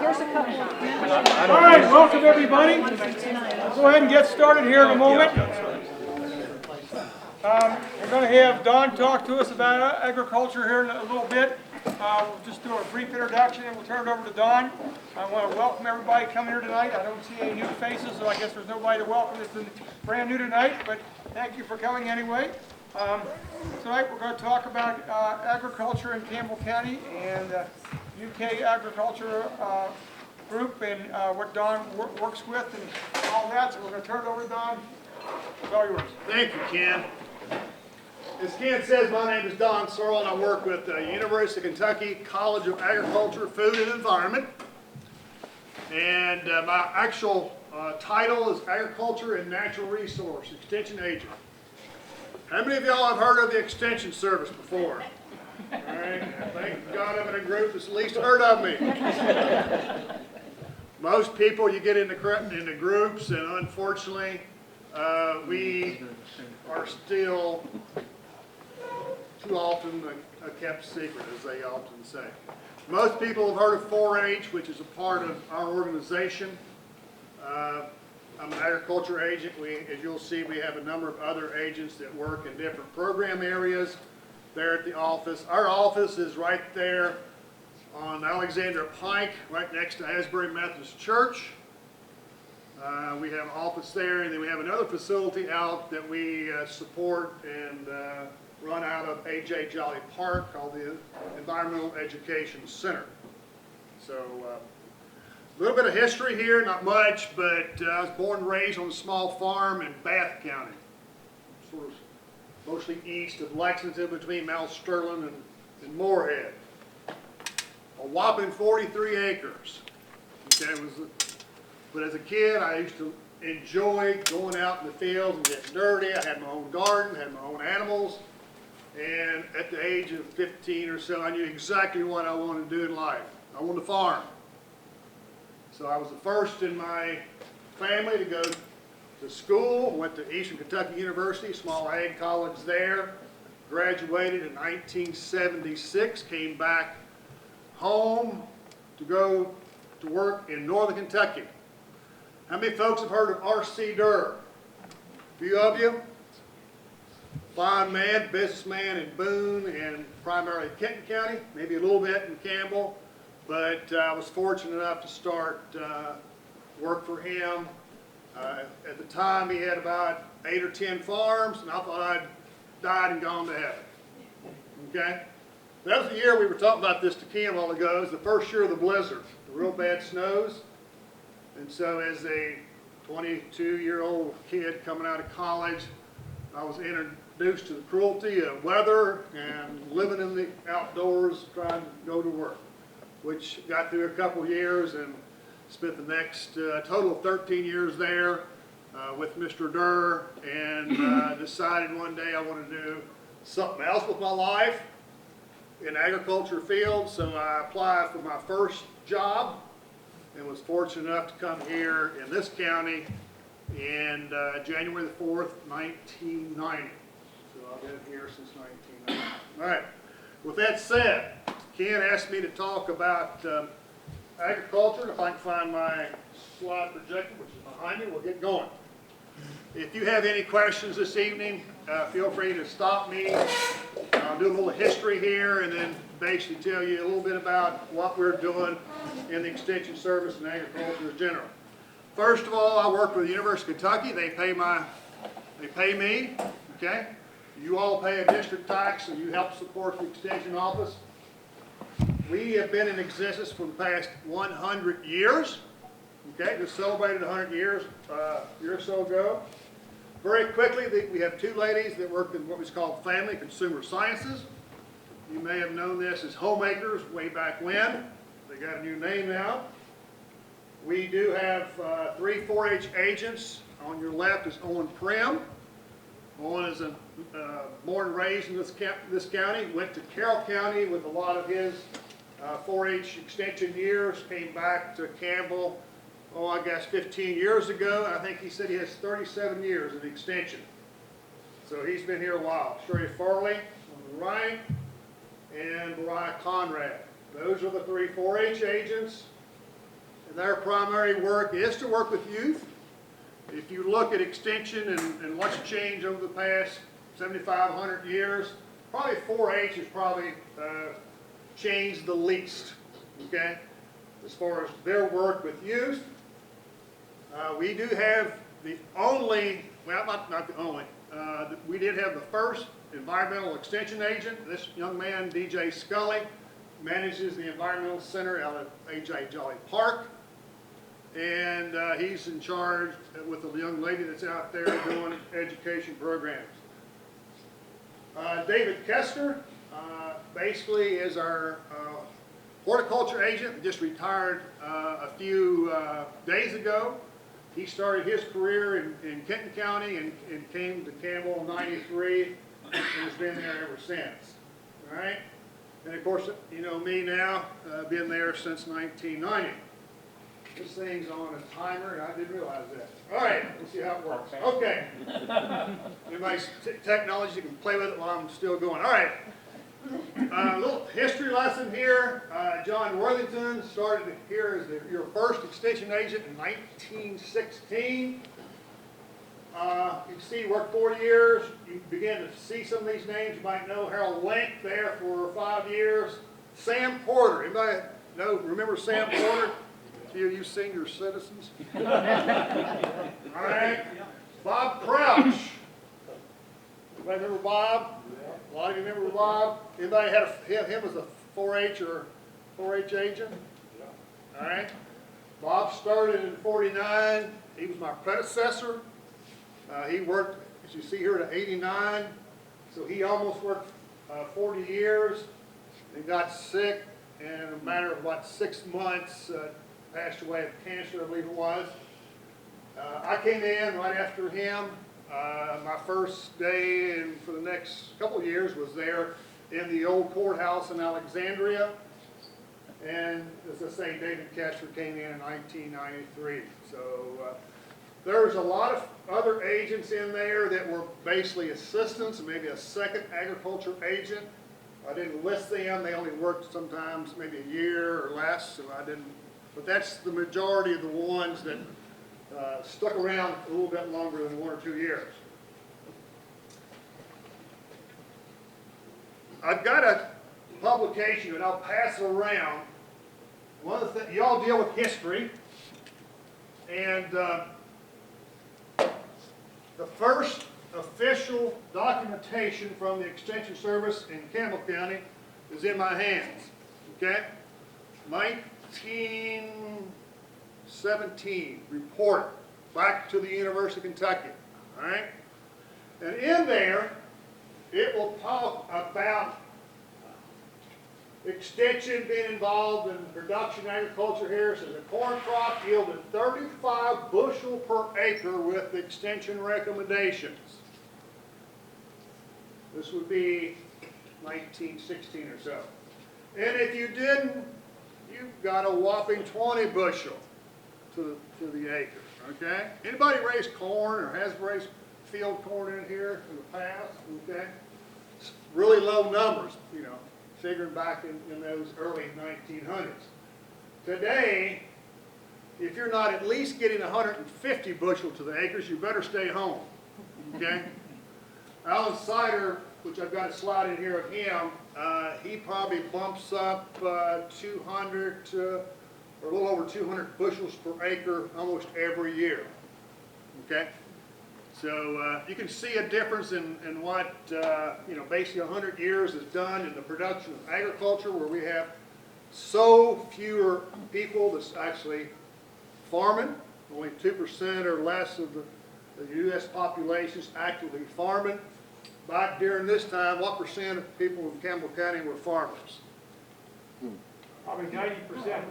here's a couple of members. All right, welcome everybody. We'll go ahead and get started here in a moment. We're going to have Don talk to us about agriculture here in a little bit. We'll just do a brief introduction and we'll turn it over to Don. I want to welcome everybody coming here tonight. I don't see any new faces, so I guess there's nobody to welcome that's brand new tonight, but thank you for coming anyway. Tonight we're going to talk about agriculture in Campbell County and UK agriculture group and what Don works with and all that. So we're going to turn it over to Don. It's all yours. Thank you, Ken. As Ken says, my name is Don Sorrell and I work with the University of Kentucky College of Agriculture, Food and Environment. And my actual title is Agriculture and Natural Resource Extension Agent. How many of y'all have heard of the Extension Service before? All right, thank God I'm in a group that's at least heard of me. Most people, you get into groups, and unfortunately, we are still too often a kept secret, as they often say. Most people have heard of 4-H, which is a part of our organization. I'm an agriculture agent. As you'll see, we have a number of other agents that work in different program areas there at the office. Our office is right there on Alexandra Pike, right next to Asbury Methodist Church. We have an office there, and then we have another facility out that we support and run out of A.J. Jolly Park called the Environmental Education Center. So a little bit of history here, not much, but I was born and raised on a small farm in Bath County, sort of mostly east of Lexington between Mount Sterling and Moorhead. A whopping 43 acres. Okay, but as a kid, I used to enjoy going out in the fields and getting dirty. I had my own garden, had my own animals, and at the age of 15 or so, I knew exactly what I wanted to do in life. I wanted to farm. So I was the first in my family to go to school. Went to Eastern Kentucky University, small ag college there. Graduated in 1976, came back home to go to work in Northern Kentucky. How many folks have heard of R.C. Durr? A few of you? Fine man, businessman in Boone and primarily Kenton County, maybe a little bit in Campbell. But I was fortunate enough to start work for him. At the time, he had about 8 or 10 farms, and I thought I'd died and gone to heaven. Okay? That was the year we were talking about this to Ken a while ago. It was the first year of the blizzard, the real bad snows. And so as a 22-year-old kid coming out of college, I was introduced to the cruelty of weather and living in the outdoors trying to go to work, which got through a couple years and spent the next total of 13 years there with Mr. Durr, and decided one day I wanted to do something else with my life in agriculture field. So I applied for my first job and was fortunate enough to come here in this county in January the 4th, 1990. So I've been here since 1990. All right, with that said, Ken asked me to talk about agriculture. If I can find my slide projector, which is behind me, we'll get going. If you have any questions this evening, feel free to stop me. I'll do a little history here and then basically tell you a little bit about what we're doing in the Extension Service and agriculture in general. First of all, I work with the University of Kentucky. They pay me, okay? You all pay a district tax, so you help support the Extension Office. We have been in existence for the past 100 years. Okay, just celebrated 100 years a year or so ago. Very quickly, we have two ladies that work in what was called Family Consumer Sciences. You may have known this as homemakers way back when. They got a new name now. We do have 3 4-H agents. On your left is Owen Prim. Owen is born and raised in this county, went to Carroll County with a lot of his 4-H extension years, came back to Campbell, I guess 15 years ago, and I think he said he has 37 years in extension. So he's been here a while. Sherry Farley on the right, and Mariah Conrad. Those are the 3 4-H agents. And their primary work is to work with youth. If you look at extension and what's changed over the past 7,500 years, probably 4-H has probably changed the least, okay? As far as their work with youth, we do have the only, well, not the only, we did have the first environmental extension agent. This young man, DJ Scully, manages the environmental center out at A.J. Jolly Park. And he's in charge with the young lady that's out there doing education programs. David Kester basically is our horticulture agent, just retired a few days ago. He started his career in Kenton County and came to Campbell in '93 and has been there ever since. All right? And of course, you know me now, been there since 1990. This thing's on a timer, and I didn't realize that. All right, let's see how it works. Okay. Anybody's technology, you can play with it while I'm still going. All right. A little history lesson here. John Worthington started here as your first extension agent in 1916. You can see he worked 40 years. You begin to see some of these names. You might know Harold Link there for 5 years. Sam Porter. Anybody remember Sam Porter? A few of you senior citizens. All right. Bob Crouch. Anybody remember Bob? A lot of you remember Bob? Anybody had him as a 4-H or 4-H agent? All right. Bob started in '49. He was my predecessor. He worked, as you see here, to '89. So he almost worked 40 years. He got sick, and in a matter of about 6 months, passed away of cancer, I believe it was. I came in right after him. My first day and for the next couple of years was there in the old courthouse in Alexandria. And as I say, David Kester came in 1993. So there's a lot of other agents in there that were basically assistants and maybe a second agriculture agent. I didn't list them. They only worked sometimes maybe a year or less, so I didn't. But that's the majority of the ones that stuck around a little bit longer than 1 or 2 years. I've got a publication, and I'll pass it around. One of the things, y'all deal with history, and the first official documentation from the Extension Service in Campbell County is in my hands, okay? 1917 report back to the University of Kentucky, all right? And in there, it will talk about extension being involved in production agriculture here. So the corn crop yielded 35 bushel per acre with extension recommendations. This would be 1916 or so. And if you didn't, you got a whopping 20 bushel to the acre, okay? Anybody raised corn or has raised field corn in here in the past, okay? It's really low numbers, you know, figuring back in those early 1900s. Today, if you're not at least getting 150 bushel to the acres, you better stay home, okay? Alan Sider, which I've got a slide in here of him, he probably bumps up 200 to, or a little over 200 bushels per acre almost every year, okay? So you can see a difference in what, you know, basically 100 years has done in the production of agriculture, where we have so fewer people that's actually farming. Only 2% or less of the U.S. population is actively farming. Back during this time, what percent of people in Campbell County were farmers? Probably 90%.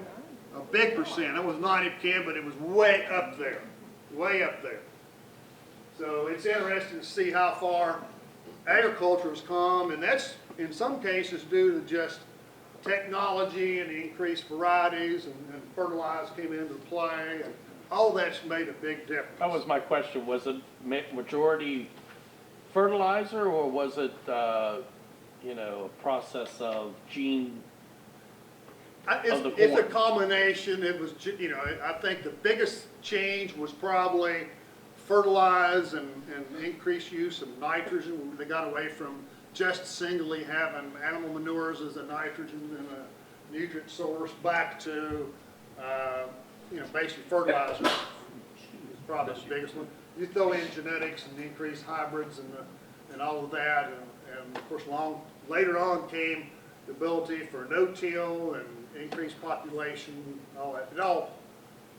A big percent. It was 90%, but it was way up there. Way up there. So it's interesting to see how far agriculture has come, and that's in some cases due to just technology and the increased varieties, and fertilizer came into play, and all that's made a big difference. That was my question. Was it majority fertilizer, or was it, you know, a process of gene of the It's a corn? combination. It was, you know, I think the biggest change was probably fertilize and increased use of nitrogen. They got away from just singly having animal manures as a nitrogen and a nutrient source back to, you know, basic fertilizer. Is probably the biggest one. You throw in genetics and increased hybrids and all of that, and of course, later on came the ability for no-till and increased population, all that.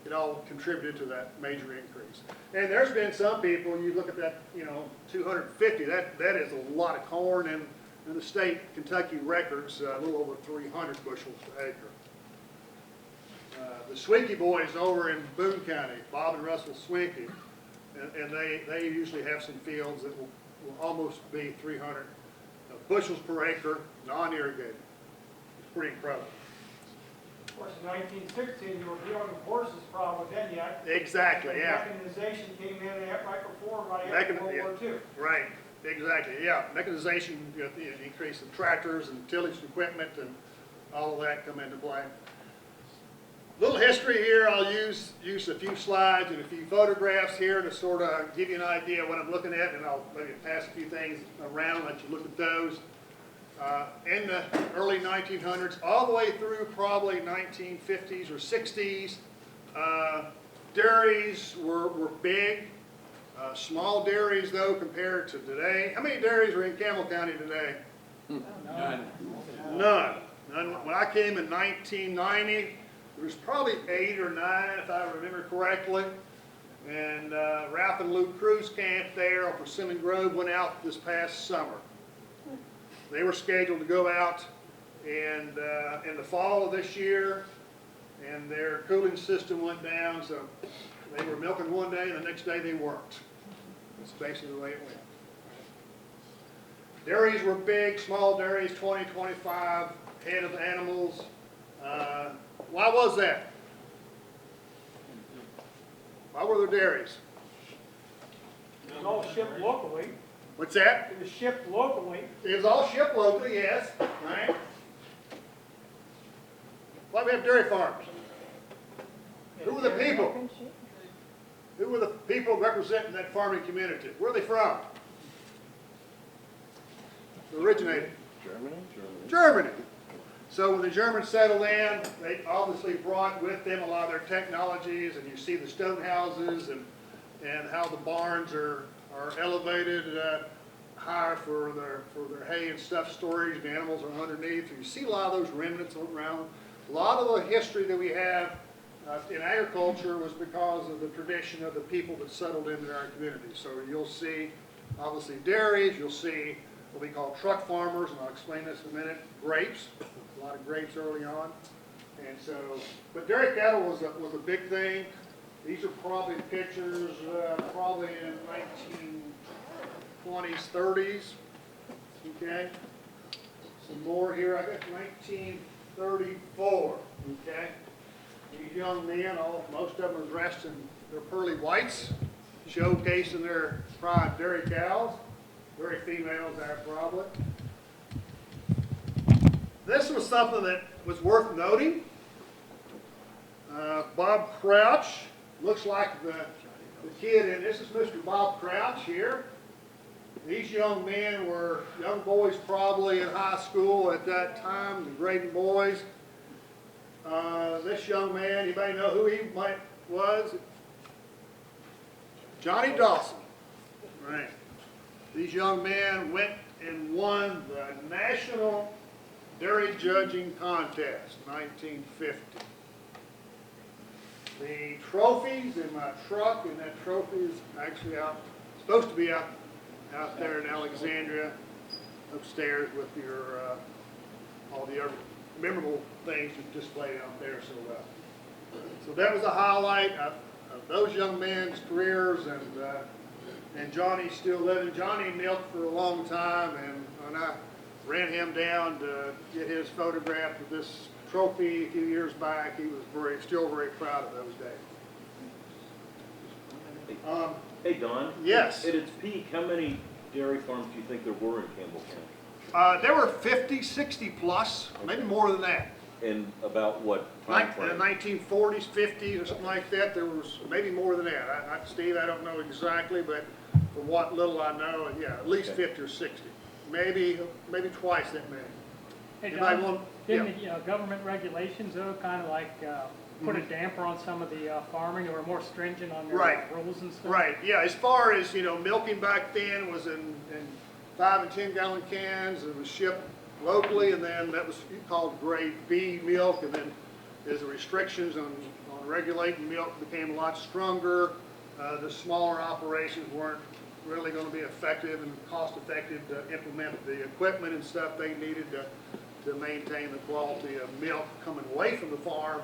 It all contributed to that major increase. And there's been some people, you look at that, you know, 250, that is a lot of corn, and the state Kentucky records a little over 300 bushels per acre. The Swinky boys over in Boone County, Bob and Russell Swinky, and they usually have some fields that will almost be 300 bushels per acre, non-irrigated. It's pretty incredible. Of course, in 1916, you were dealing with horses probably then yet. Exactly, yeah. Mechanization came in right before, right after World War II. Right, exactly, yeah. Mechanization, you know, the increase in tractors and tillage equipment and all of that come into play. Little history here. I'll use a few slides and a few photographs here to sort of give you an idea of what I'm looking at, and I'll maybe pass a few things around, let you look at those. In the early 1900s, all the way through probably 1950s or 60s, dairies were big. Small dairies, though, compared to today. How many dairies are in Campbell County today? None. None. When I came in 1990, there was probably 8 or 9, if I remember correctly. And Ralph and Luke Cruz Camp there on Persimmon Grove went out this past summer. They were scheduled to go out in the fall of this year, and their cooling system went down, so they were milking one day and the next day they weren't. That's basically the way it went. Dairies were big, small dairies, 20, 25 head of animals. Why was that? Why were there dairies? It was all shipped locally. What's that? It was shipped locally. It was all shipped locally, yes, right? Why do we have dairy farms? Who were the people? Who were the people representing that farming community? Where are they from? Originated? Germany. So when the Germans settled in, they obviously brought with them a lot of their technologies, and you see the stone houses and how the barns are elevated higher for their hay and stuff storage, and the animals are underneath. And you see a lot of those remnants around. A lot of the history that we have in agriculture was because of the tradition of the people that settled into our community. So you'll see, obviously, dairies. You'll see what we call truck farmers, and I'll explain this in a minute. Grapes, a lot of grapes early on. And so, but dairy cattle was a big thing. These are probably pictures, probably in 1920s, 30s. Okay. Some more here. I got 1934. Okay. These young men, most of them are dressed in their pearly whites, showcasing their pride dairy cows. Very females there, probably. This was something that was worth noting. Bob Crouch, looks like the kid, and this is Mr. Bob Crouch here. These young men were young boys probably in high school at that time, the grading boys. This young man, anybody know who he was? Johnny Dawson. Right. These young men went and won the National Dairy Judging Contest, 1950. The trophies in my truck, and that trophy is actually supposed to be out there in Alexandria, upstairs with your all the other memorable things you displayed out there. So that was a highlight of those young men's careers, and Johnny's still living. Johnny milked for a long time, and when I ran him down to get his photograph of this trophy a few years back, he was still very proud of those days. Hey, Don. Yes. At its peak, how many dairy farms do you think there were in Campbell County? There were 50, 60 plus, maybe more than that. in about what Like time in the frame? 1940s, 50s, or something like that, there was maybe more than that. Steve, I don't know exactly, but from what little I know, yeah, at least Okay. 50 or 60. Maybe twice that many. Hey, Anybody Don, want- didn't the government regulations though kind of like put a damper on some of the farming, or more stringent on their Right. rules and stuff? Right, yeah, as far as, milking back then was in 5 and 10 gallon cans, it was shipped locally, and then that was called grade B milk, and then as the restrictions on regulating milk became a lot stronger, the smaller operations weren't really gonna be effective and cost effective to implement the equipment and stuff they needed to maintain the quality of milk coming away from the farm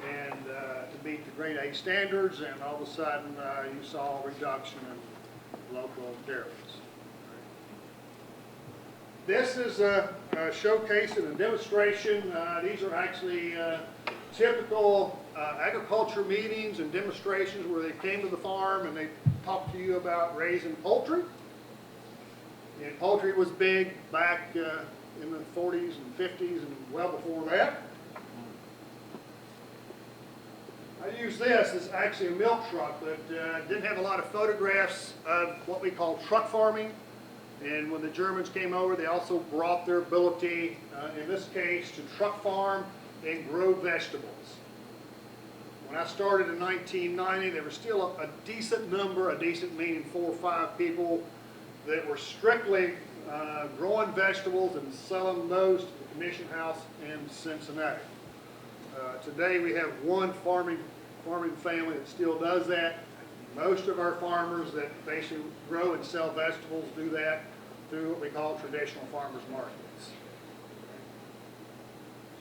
and to meet the grade A standards, and all of a sudden you saw a reduction in local dairies. This is a showcase and a demonstration. These are actually typical agriculture meetings and demonstrations where they came to the farm and they talked to you about raising poultry. And poultry was big back in the 40s and 50s and well before that. I use this. It's actually a milk truck, but didn't have a lot of photographs of what we call truck farming. And when the Germans came over, they also brought their ability, in this case, to truck farm and grow vegetables. When I started in 1990, there was still a decent number, a decent meaning 4 or 5 people that were strictly growing vegetables and selling those to the commission house in Cincinnati. Today we have one farming family that still does that. Most of our farmers that basically grow and sell vegetables do that through what we call traditional farmers markets.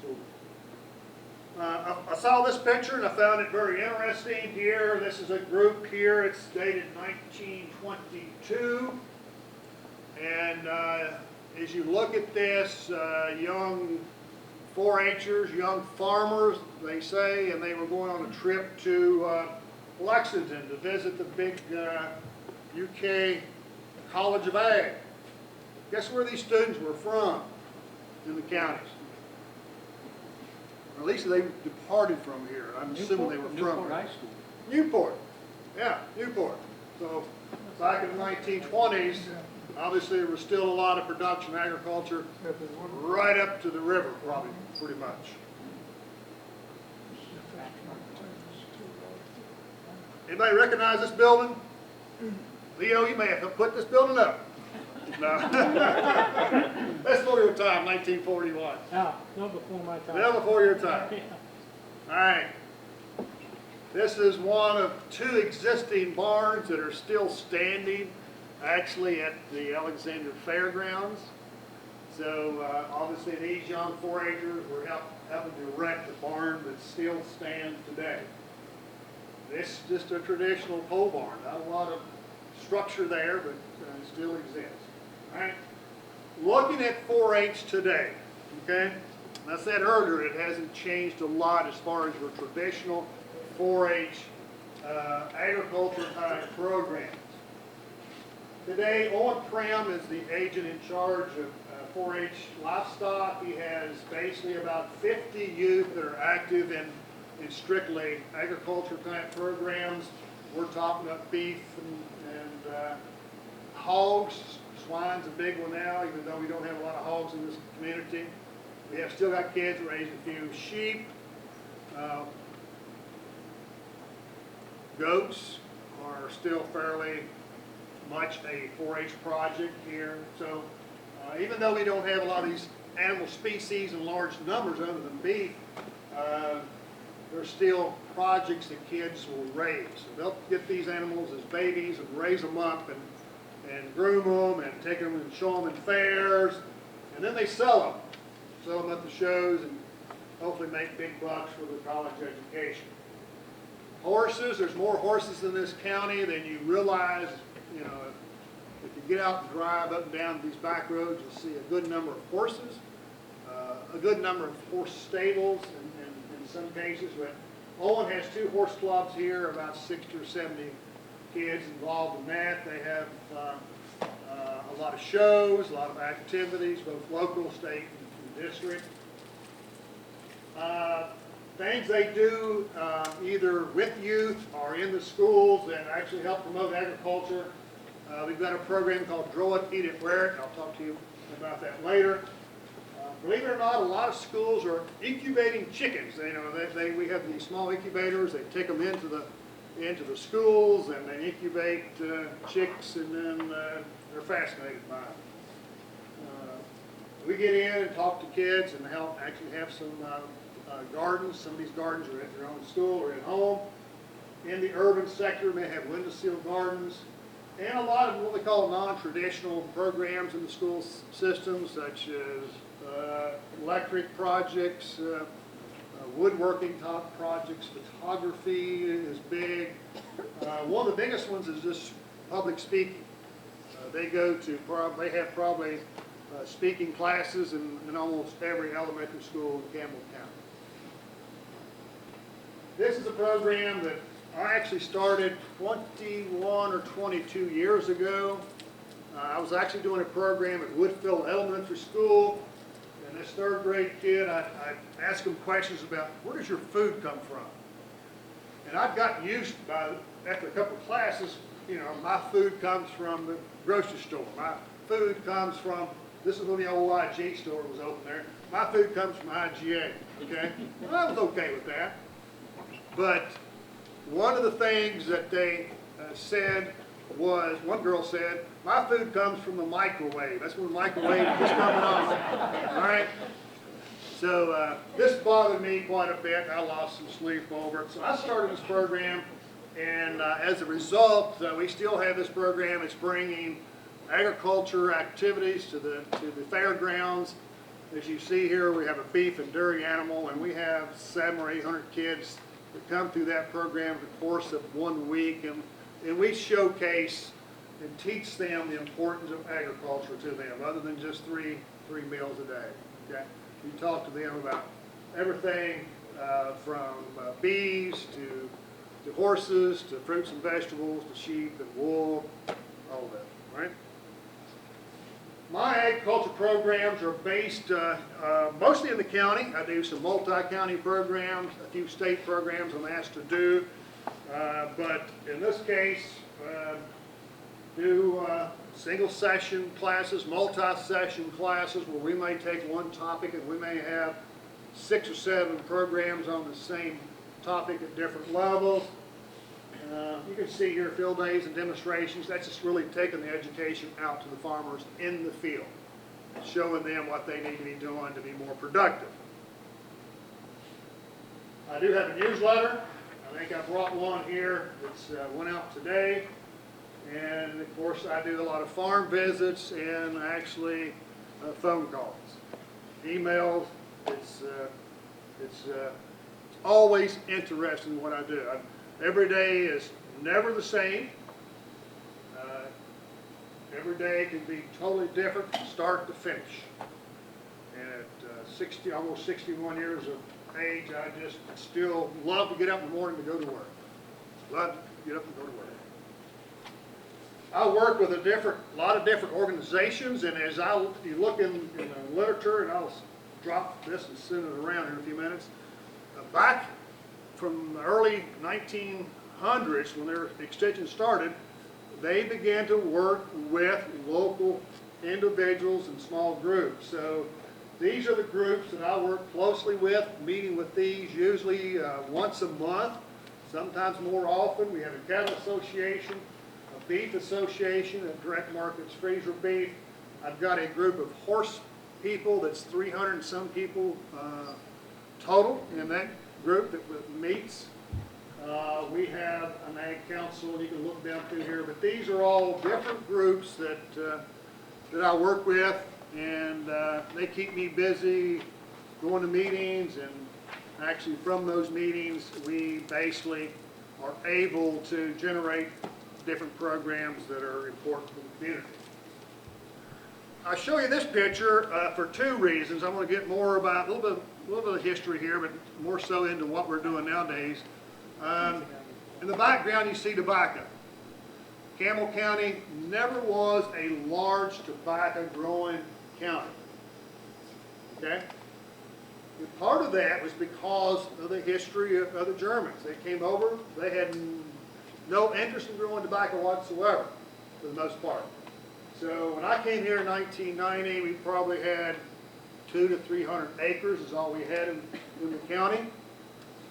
So, I saw this picture and I found it very interesting here. This is a group here. It's dated 1922. And as you look at this, young 4-H'ers, young farmers, they say, and they were going on a trip to Lexington to visit the big UK College of Ag. Guess where these students were from in the counties? Or at least they departed from here. I'm assuming they were from Newport here. High School. Newport. Yeah, Newport. So back in the 1920s, obviously there was still a lot of production agriculture right up to the river, probably, pretty much. Anybody recognize this building? Leo, you may have put this building up. No. Let's go to your time, 1941. No, no before my time. Well before your time. Yeah. All right. This is one of 2 existing barns that are still standing, actually at the Alexander Fairgrounds. So obviously these young 4-H'ers were helping to erect the barn that still stands today. This is just a traditional pole barn. Not a lot of structure there, but it still exists. All right. Looking at 4-H today, okay? I said earlier it hasn't changed a lot as far as your traditional 4-H agriculture type programs. Today, Owen Cram is the agent in charge of 4-H livestock. He has basically about 50 youth that are active in strictly agriculture type programs. We're talking about beef and hogs. Swine's a big one now, even though we don't have a lot of hogs in this community. We have still got kids raising a few sheep. Goats are still fairly much a 4-H project here. So even though we don't have a lot of these animal species in large numbers other than beef, there's still projects that kids will raise. So they'll get these animals as babies and raise them up and groom them and take them and show them in fairs, and then they sell them at the shows and hopefully make big bucks for the college education. Horses, there's more horses in this county than you realize. You know, if you get out and drive up and down these back roads, you'll see a good number of horses, a good number of horse stables in some cases. But Owen has 2 horse clubs here, about 60 or 70 kids involved in that. They have a lot of shows, a lot of activities, both local, state, and district. Things they do either with youth or in the schools and actually help promote agriculture. We've got a program called Grow It, Eat It, Wear It. I'll talk to you about that later. Believe it or not, a lot of schools are incubating chickens. We have these small incubators. They take them into the schools and they incubate chicks, and then they're fascinated by it. We get in and talk to kids and help actually have some gardens. Some of these gardens are at their own school or at home. In the urban sector, they have windowsill gardens, and a lot of what we call non-traditional programs in the school system, such as electric projects, woodworking type projects, photography is big. One of the biggest ones is just public speaking. They have probably speaking classes in almost every elementary school in Campbell County. This is a program that I actually started 21 or 22 years ago. I was actually doing a program at Woodfield Elementary School, and this third grade kid, I asked him questions about where does your food come from? And I've gotten used after a couple of classes, my food comes from the grocery store. My food comes from, this is when the old IG store was open there. My food comes from IGA, okay? Well, I was okay with that. But one of the things that they said was, one girl said, my food comes from the microwave. That's when the microwave was coming on. All right? So this bothered me quite a bit. I lost some sleep over it. So I started this program, and as a result, we still have this program. It's bringing agriculture activities to the fairgrounds. As you see here, we have a beef and dairy animal, and we have 700 or 800 kids that come through that program in the course of 1 week, and we showcase and teach them the importance of agriculture to them, other than just three meals a day. Okay, we talk to them about everything from bees to horses to fruits and vegetables to sheep and wool, all of that. Right? My agriculture programs are based mostly in the county. I do some multi-county programs, a few state programs I'm asked to do. But in this case, do single session classes, multi-session classes where we may take one topic and we may have 6 or 7 programs on the same topic at different levels. You can see here field days and demonstrations. That's just really taking the education out to the farmers in the field, showing them what they need to be doing to be more productive. I do have a newsletter. I think I brought one here that went out today. And of course I do a lot of farm visits and actually phone calls, emails. It's always interesting what I do. Every day is never the same. Every day can be totally different from start to finish. And at almost 61 years of age, I just still love to get up in the morning to go to work. Love to get up and go to work. I work with a lot of different organizations, and as you look in the literature, and I'll drop this and send it around in a few minutes, back from the early 1900s, when their extension started, they began to work with local individuals and small groups. So these are the groups that I work closely with, meeting with these usually once a month, sometimes more often. We have a cattle association, a beef association that direct markets freezer beef. I've got a group of horse people that's 300 and some people total in that group that meets. We have an ag council, you can look down through here, but these are all different groups that I work with, and they keep me busy going to meetings, and actually from those meetings we basically are able to generate different programs that are important for the community. I'll show you this picture for 2 reasons. I want to get more about a little bit of history here, but more so into what we're doing nowadays. In the background you see tobacco. Campbell County never was a large tobacco growing county. Okay? And part of that was because of the history of the Germans. They came over, they had no interest in growing tobacco whatsoever, for the most part. So when I came here in 1990, we probably had 200 to 300 acres is all we had in the county.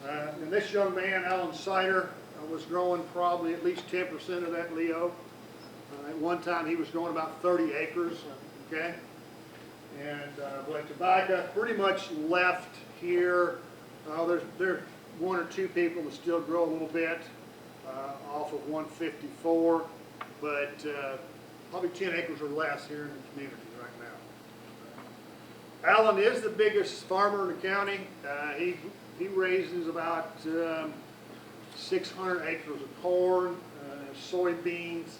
And this young man, Alan Sider, was growing probably at least 10% of that Leo. At one time he was growing about 30 acres, okay? And but tobacco pretty much left here. There's one or two people that still grow a little bit off of 154, but probably 10 acres or less here in the community right now. Alan is the biggest farmer in the county. He raises about 600 acres of corn, soybeans.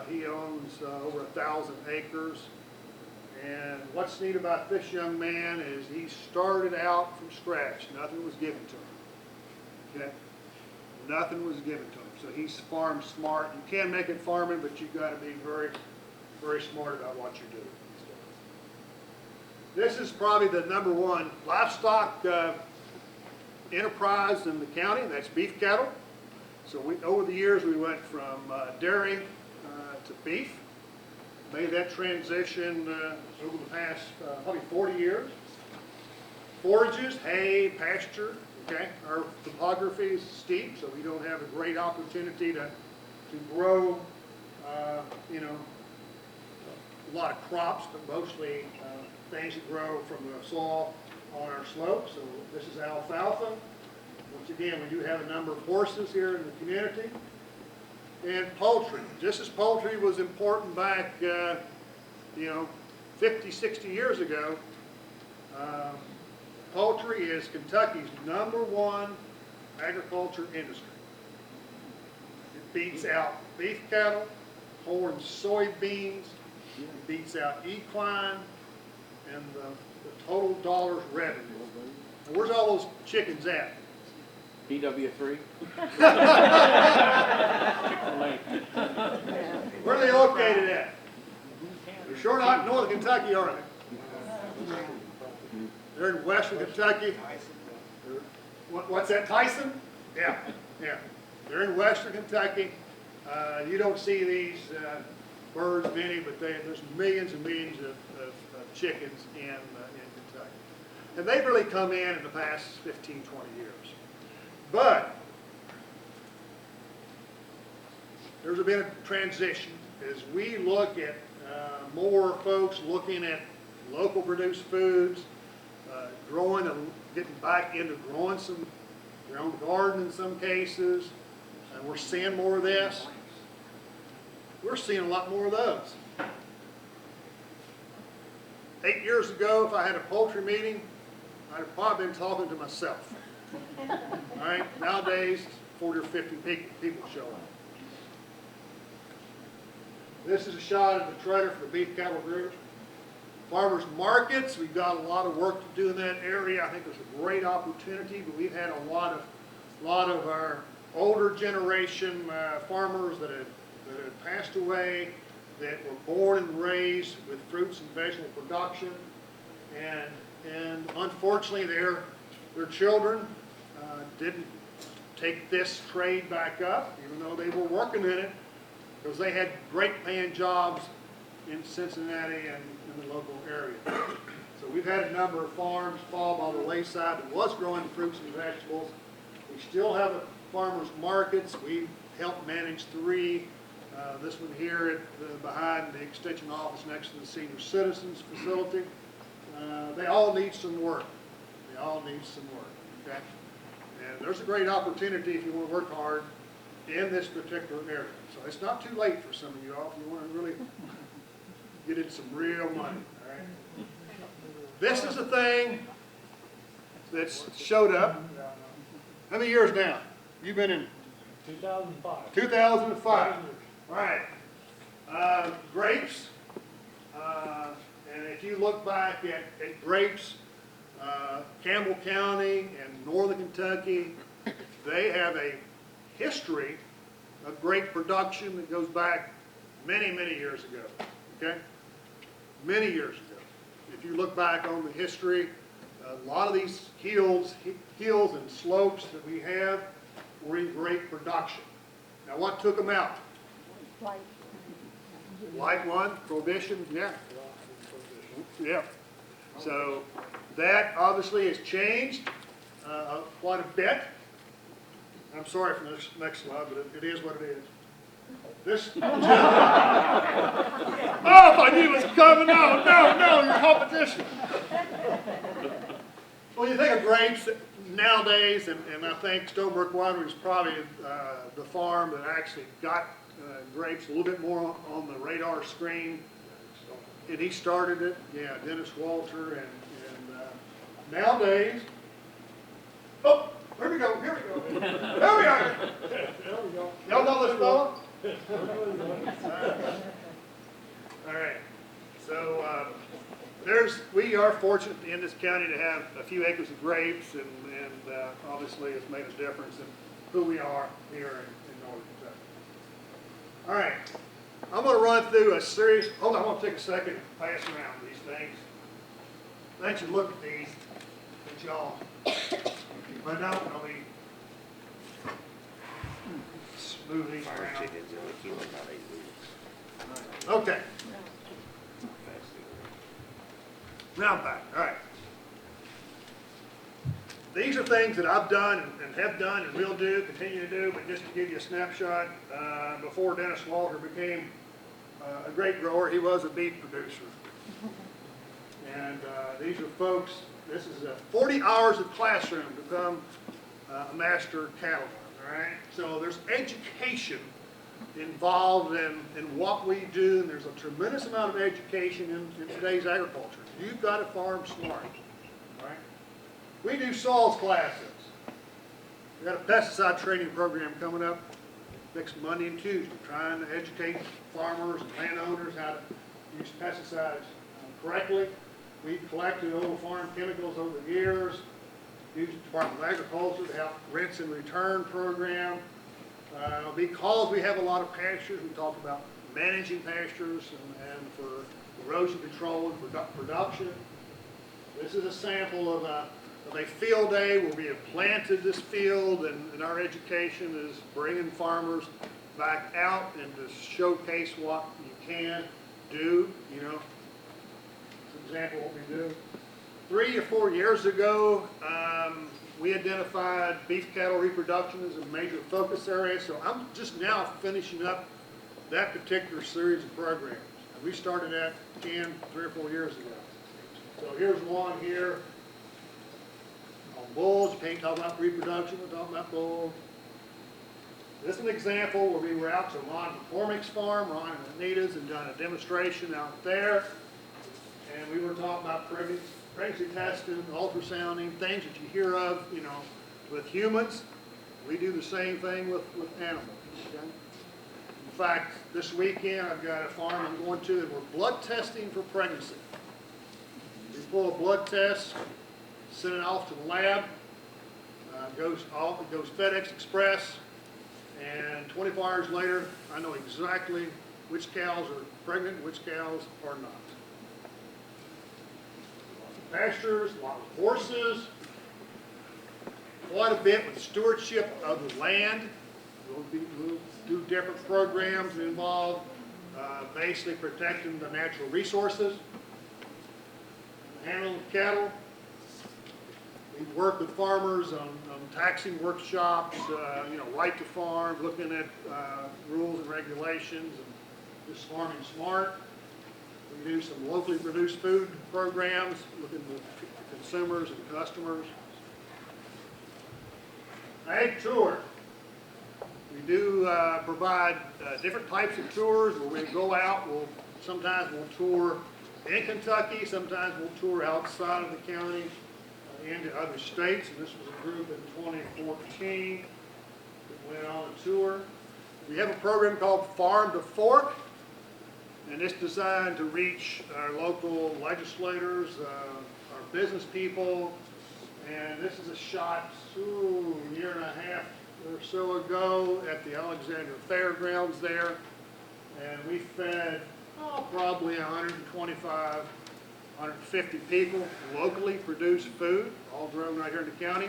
He owns over 1,000 acres. And what's neat about this young man is he started out from scratch. Nothing was given to him. Okay? Nothing was given to him. So he's farm smart. You can make it farming, but you've got to be very, very smart about what you're doing. This is probably the #1 livestock enterprise in the county. That's beef cattle. So over the years we went from dairy to beef. Made that transition over the past probably 40 years. Forages, hay, pasture, okay? Our topography is steep, so we don't have a great opportunity to grow, you know, a lot of crops, but mostly things that grow from the soil on our slopes. So this is alfalfa. Once again, we do have a number of horses here in the community. And poultry. Just as poultry was important back, you know, 50, 60 years ago, poultry is Kentucky's #1 agriculture industry. It beats out beef cattle, corn, soybeans, it beats out equine, and the total dollars revenue. And where's all those chickens at? BW3? Where are they located at? They're sure not in northern Kentucky, are they? They're in western Kentucky. What's that, Tyson? Yeah, yeah. They're in western Kentucky. You don't see these birds many, but there's millions and millions of chickens in Kentucky. And they've really come in the past 15, 20 years. But there's been a transition as we look at more folks looking at local produced foods, growing and getting back into growing their own garden in some cases, and we're seeing more of this. We're seeing a lot more of those. 8 years ago, if I had a poultry meeting, I'd have probably been talking to myself. All right, nowadays, 40 or 50 people show up. This is a shot of the trailer for the beef cattle group. Farmers markets, we've got a lot of work to do in that area. I think there's a great opportunity, but we've had a lot of our older generation farmers that have passed away, that were born and raised with fruits and vegetable production, and unfortunately their children didn't take this trade back up, even though they were working in it, because they had great paying jobs in Cincinnati and in the local area. So we've had a number of farms fall by the wayside that was growing fruits and vegetables. We still have farmers markets. We help manage 3. This one here behind the extension office next to the senior citizens facility. They all need some work. They all need some work, okay? And there's a great opportunity if you want to work hard in this particular area. So it's not too late for some of you all if you want to really get in some real money, all right? This is a thing that's showed up. How many years now? You've been in? 2005. 2005. Right. Grapes. And if you look back at grapes, Campbell County and northern Kentucky, they have a history of grape production that goes back many, many years ago. Okay? Many years ago. If you look back on the history, A lot of these hills and slopes that we have were in great production. Now what took them out? Light one, prohibition, yeah. Yeah. So that obviously has changed quite a bit. I'm sorry for this next slide, but it is what it is. This. Oh, if I knew it was coming! No, your competition. Well, you think of grapes nowadays, and I think Stowbrook Winery is probably the farm that actually got grapes a little bit more on the radar screen. And he started it, yeah, Dennis Walter, and nowadays, oh, here we go. Here we are. Y'all know this fella? All right. So we are fortunate in this county to have a few acres of grapes, and obviously it's made a difference in who we are here in northern Kentucky. All right. I'm going to run through a series. Hold on, I want to take a second and pass around these things. Let you look at these, that y'all. If I don't, I'll be smooth these around. Okay. Now back. All right. These are things that I've done and have done and will do, continue to do, but just to give you a snapshot, before Dennis Walter became a great grower, he was a beef producer. And these are folks, this is 40 hours of classroom to become a master cattleman, all right? So there's education involved in what we do, and there's a tremendous amount of education in today's agriculture. You've got to farm smart, all right? We do soils classes. We've got a pesticide training program coming up next Monday and Tuesday, trying to educate farmers and landowners how to use pesticides correctly. We've collected over farm chemicals over the years, used the Department of Agriculture to help rinse and return program. Because we have a lot of pastures, we talk about managing pastures and for erosion control and production. This is a sample of a field day where we have planted this field, and our education is bringing farmers back out and to showcase what you can do, you know. For example, what we do. 3 or 4 years ago, we identified beef cattle reproduction as a major focus area, so I'm just now finishing up that particular series of programs. And we started that 3 or 4 years ago. So here's one here on bulls. You can't talk about reproduction, we're talking about bulls. This is an example where we were out to Ron McCormick's farm, Ron and Anita's, and done a demonstration out there. And we were talking about pregnancy testing, ultrasounding, things that you hear of, you know, with humans. We do the same thing with animals. Okay? In fact, this weekend I've got a farm I'm going to, and we're blood testing for pregnancy. We pull a blood test, send it off to the lab, it goes FedEx Express, and 24 hours later, I know exactly which cows are pregnant, which cows are not. Pastures, a lot of horses, quite a bit with stewardship of the land. We'll do different programs that involve basically protecting the natural resources, handling cattle. We work with farmers on taxing workshops, you know, right to farm, looking at rules and regulations, and just farming smart. We do some locally produced food programs, looking at consumers and customers. Ag tour. We do provide different types of tours where we go out. Sometimes we'll tour in Kentucky, sometimes we'll tour outside of the county into other states. And this was a group in 2014 that went on a tour. We have a program called Farm to Fork, and it's designed to reach our local legislators, our business people. And this is a shot, a year and a half or so ago at the Alexandria Fairgrounds there. And we fed probably 125 150 people locally produce food, all grown right here in the county.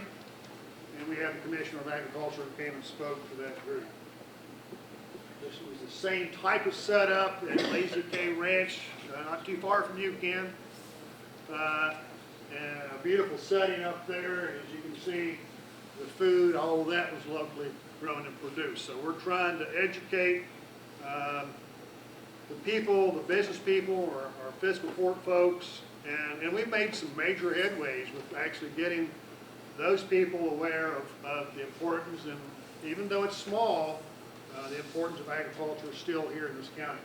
And we have the Commissioner of Agriculture who came and spoke for that group. This was the same type of setup at Lazy K Ranch, not too far from you, Ken. And a beautiful setting up there. As you can see, the food, all of that was locally grown and produced. So we're trying to educate the people, the business people, our fiscal court folks, and we've made some major headways with actually getting those people aware of the importance, and even though it's small, the importance of agriculture is still here in this county.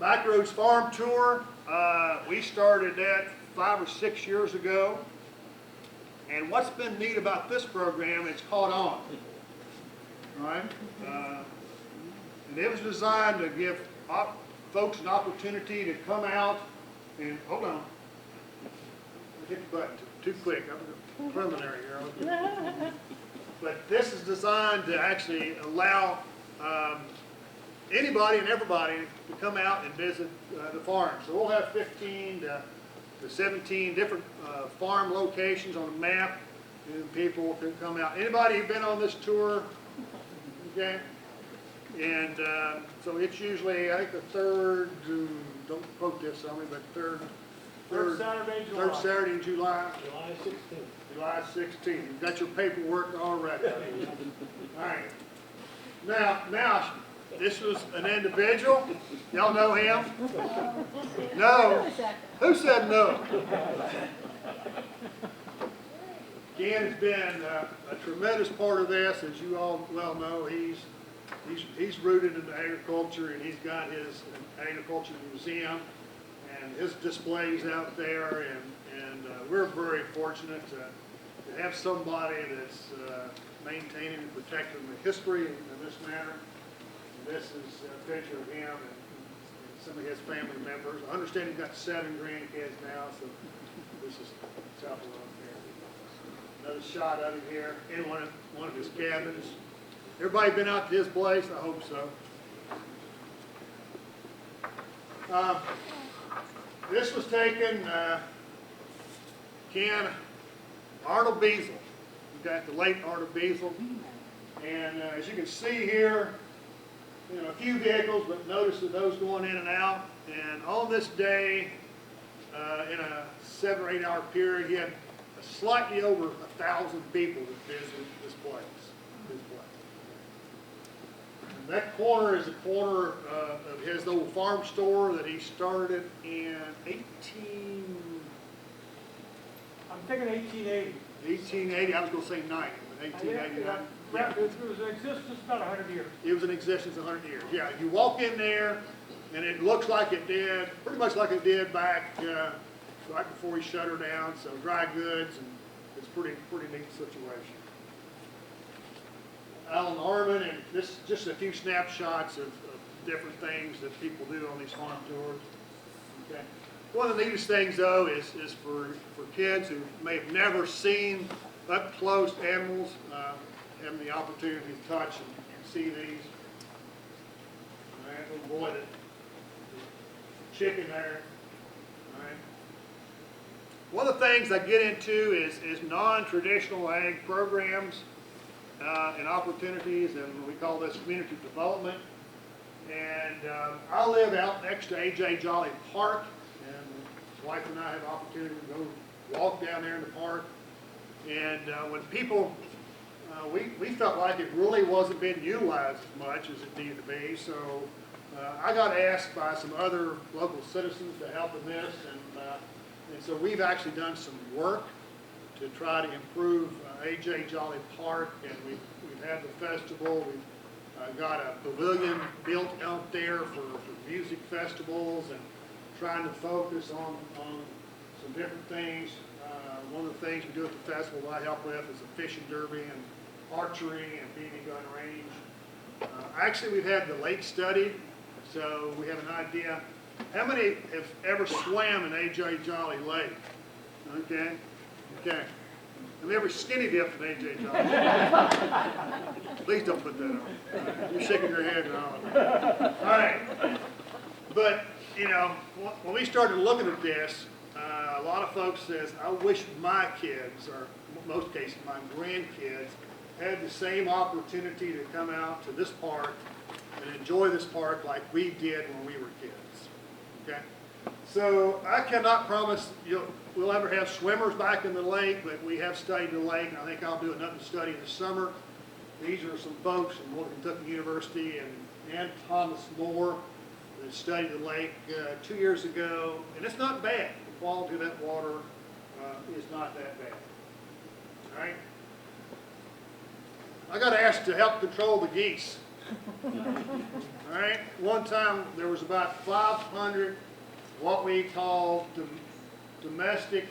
Backroads Farm Tour, we started that 5 or 6 years ago. And what's been neat about this program, it's caught on, right? And it was designed to give folks an opportunity to come out and, hold on, I hit the button too quick, I'm preliminary here. But this is designed to actually allow anybody and everybody to come out and visit the farm. So we'll have 15 to 17 different farm locations on the map, and people can come out. Anybody who's been on this tour, okay? And so it's usually, I think, the third, don't quote this on me, but third Saturday in July. July 16th. July 16th. You've got your paperwork already. All right. Now, this was an individual. Y'all know him? No. Who said no? Ken has been a tremendous part of this, as you all well know. He's rooted in agriculture, and he's got his agriculture museum and his displays out there, and we're very fortunate to have somebody that's maintaining and protecting the history in this manner. And this is a picture of him and some of his family members. I understand he's got 7 grandkids now, so this is top of there. Another shot of him here in one of his cabins. Everybody been out to his place? I hope so. This was taken, Ken, Arnold Beazle. You got the late Arnold Beazle. And as you can see here, you know, a few vehicles, but notice of those going in and out. And on this day, in a 7 or 8 hour period, he had slightly over 1,000 people that visited this place. And that corner is a corner of his old farm store that he started in I'm thinking 1880. 1880. I was going to say 90, but 1889. Yeah, it was in existence about 100 years. It was in existence 100 years. Yeah, you walk in there, and it looks like it did, pretty much like it did back right before he shut her down. So dry goods, and it's pretty neat situation. Alan Arman, and this is just a few snapshots of different things that people do on these farm tours. Okay. One of the neatest things, though, is for kids who may have never seen up close animals, having the opportunity to touch and see these. All right, little boy, the chicken there. All right. One of the things I get into is non-traditional ag programs and opportunities, and we call this community development. And I live out next to A.J. Jolly Park, and his wife and I have the opportunity to go walk down there in the park. And when people, we felt like it really wasn't being utilized as much as it needed to be, so I got asked by some other local citizens to help in this, and so we've actually done some work to try to improve A.J. Jolly Park, and we've had the festival. We've got a pavilion built out there for music festivals, and trying to focus on some different things. One of the things we do at the festival that I help with is a fishing derby and archery and BB gun range. Actually, we've had the lake studied, so we have an idea. How many have ever swam in A.J. Jolly Lake? Okay. Okay. Have you ever skinny dipped in A.J. Jolly? Please don't put that on. You're shaking your head now. All right. But you know, when we started looking at this, a lot of folks says, I wish my kids, or in most cases my grandkids, had the same opportunity to come out to this park and enjoy this park like we did when we were kids. Okay? So I cannot promise we'll ever have swimmers back in the lake, but we have studied the lake, and I think I'll do another study this summer. These are some folks from Northern Kentucky University and Thomas More that studied the lake 2 years ago, and it's not bad. The quality of that water is not that bad. All right? I got asked to help control the geese. All right? One time there was about 500 what we call domestic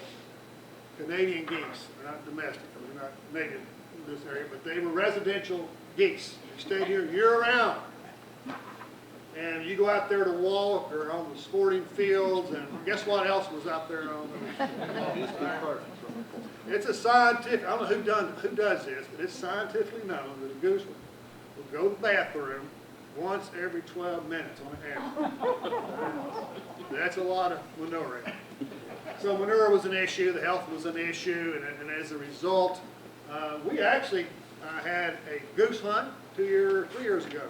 Canadian geese. They're not domestic, they're not native in this area, but they were residential geese. They stayed here year-round. And you go out there to walk or on the sporting fields, and guess what else was out there on the It's a scientific, I don't know who does this, but it's scientifically known that a goose will go to the bathroom once every 12 minutes on average. That's a lot of manure. So manure was an issue, the health was an issue, and as a result, we actually had a goose hunt 2 years ago.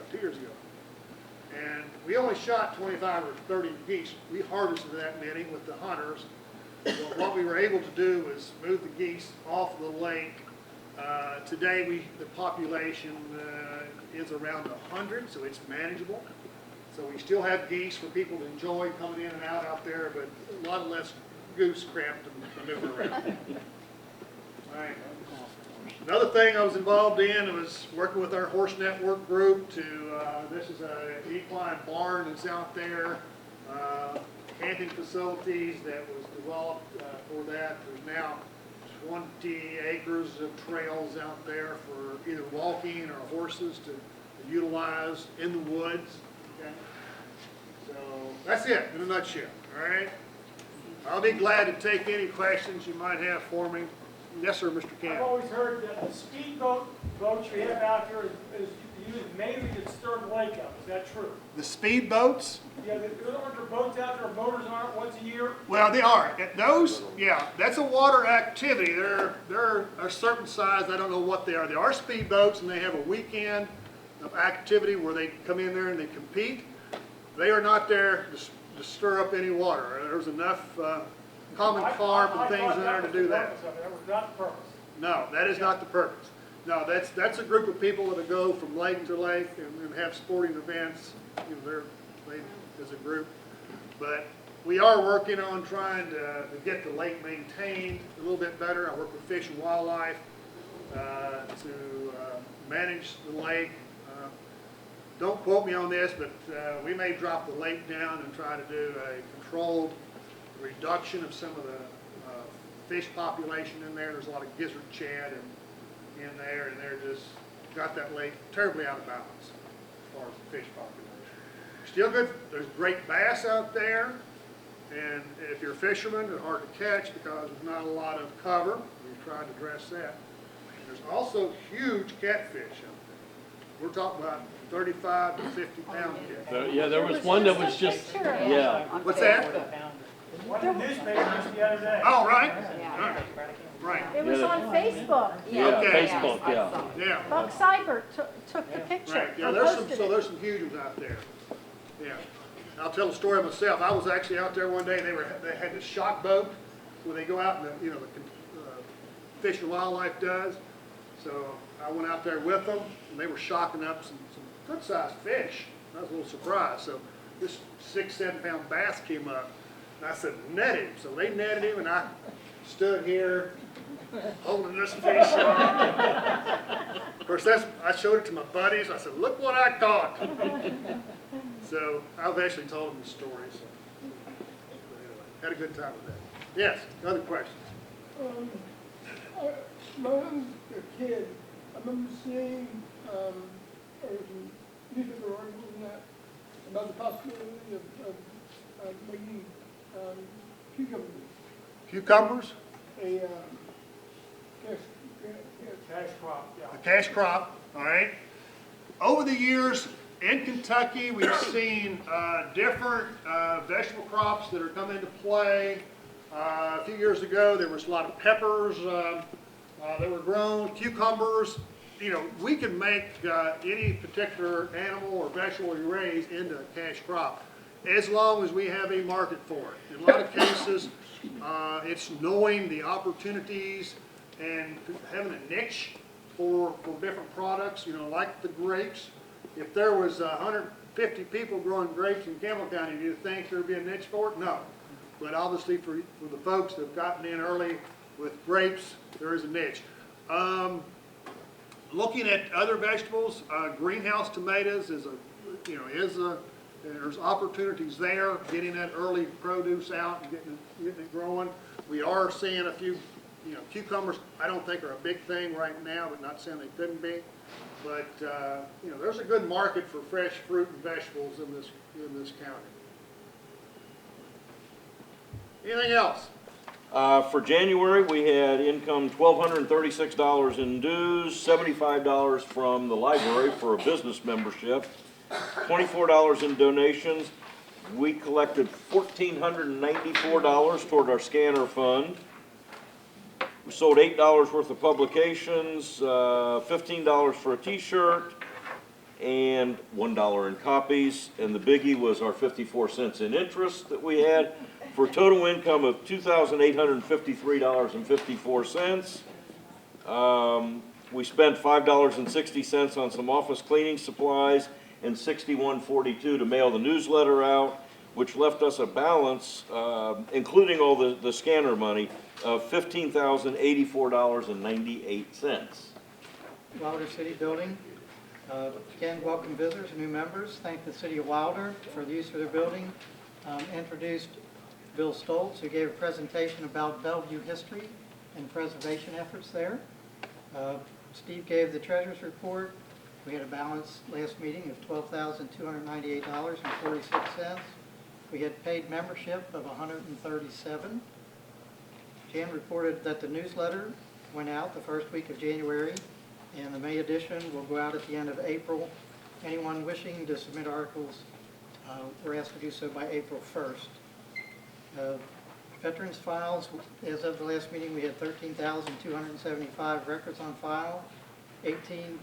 And we only shot 25 or 30 geese. We harvested that many with the hunters. But what we were able to do was move the geese off the lake. Today, the population is around 100, so it's manageable. So we still have geese for people to enjoy coming in and out there, but a lot less goose crap to maneuver around. All right. Another thing I was involved in was working with our horse network group to, this is a equine barn that's out there, camping facilities that was developed for that. There's now 20 acres of trails out there for either walking or horses to utilize in the woods. Okay? So that's it in a nutshell, all right? I'll be glad to take any questions you might have for me. Yes, sir, Mr. I've Campbell. always heard that the speedboats you have out there is used mainly to stir the lake up. Is that true? The speed boats? Yeah, aren't there boats out there, motors on it once a year? Well, they are. Those, yeah, that's a water activity. They're a certain size. I don't know what they are. They are speed boats, and they have a weekend of activity where they come in there and they compete. They are not there to stir up any water. There's enough common carp and things in there to do that. That was not the purpose. No, that is not the purpose. No, that's a group of people that go from lake to lake and have sporting events. You know, they as a group. But we are working on trying to get the lake maintained a little bit better. I work with Fish and Wildlife to manage the lake. Don't quote me on this, but we may drop the lake down and try to do a controlled reduction of some of the fish population in there. There's a lot of gizzard shad in there, and they're just got that lake terribly out of balance as far as the fish population. Still good. There's great bass out there, and if you're a fisherman, they're hard to catch because there's not a lot of cover. We've tried to address that. And there's also huge catfish out there. We're talking about 35 to 50 pound catfish. Yeah, there was one that was just, yeah. What's that? One in the newspaper just the other day. Oh, right. Yeah. Right. It was Yeah. on Facebook. Yeah, Okay. Facebook, I yeah. saw it. Yeah. Buck Seibert took the picture. Right. Yeah. or There's some. posted So it. there's some huge ones out there. Yeah. I'll tell a story myself. I was actually out there one day. They had this shock boat where they go out and the Fish and Wildlife does. So I went out there with them, and they were shocking up some good sized fish. I was a little surprised. So this 6-7 pound bass came up, and I said, net him. So they netted him, and I stood here holding this fish. Of course, I showed it to my buddies. I said, look what I caught. So I eventually told them the story. So anyway, had a good time with that. Yes, other questions? When I was a kid, I remember seeing, there was a newspaper article in that about the possibility of making cucumbers Cucumbers, a Cash crop, yeah. a cash crop, all right? Over the years, In Kentucky, we've seen different vegetable crops that are coming into play. A few years ago, there was a lot of peppers that were grown, cucumbers. You know, we can make any particular animal or vegetable we raise into a cash crop as long as we have a market for it. In a lot of cases, it's knowing the opportunities and having a niche for different products, you know, like the grapes. If there was 150 people growing grapes in Campbell County, do you think there'd be a niche for it? No. But obviously for the folks that have gotten in early with grapes, there is a niche. Looking at other vegetables, greenhouse tomatoes is there's opportunities there, getting that early produce out and getting it growing. We are seeing a few, you know, cucumbers I don't think are a big thing right now, but not saying they couldn't be. But you know, there's a good market for fresh fruit and vegetables in this county. Anything else? For January, we had income $1,236 in dues, $75 from the library for a business membership, $24 in donations. We collected $1,494 toward our scanner fund. We sold $8 worth of publications, $15 for a t-shirt, and $1 in copies. And the biggie was our 54 cents in interest that we had, for a total income of $2,853.54. We spent $5.60 on some office cleaning supplies and $61.42 to mail the newsletter out, which left us a balance, including all the scanner money, of $15,084.98. Wilder City Building. Again, welcome visitors and new members. Thank the City of Wilder for the use of their building. Introduced Bill Stoltz, who gave a presentation about Bellevue history and preservation efforts there. Steve gave the treasurer's report. We had a balance last meeting of $12,298.46. We had paid membership of $137. Jan reported that the newsletter went out the first week of January, and the May edition will go out at the end of April. Anyone wishing to submit articles were asked to do so by April 1st. Veterans files, as of the last meeting, we had 13,275 records on file, 18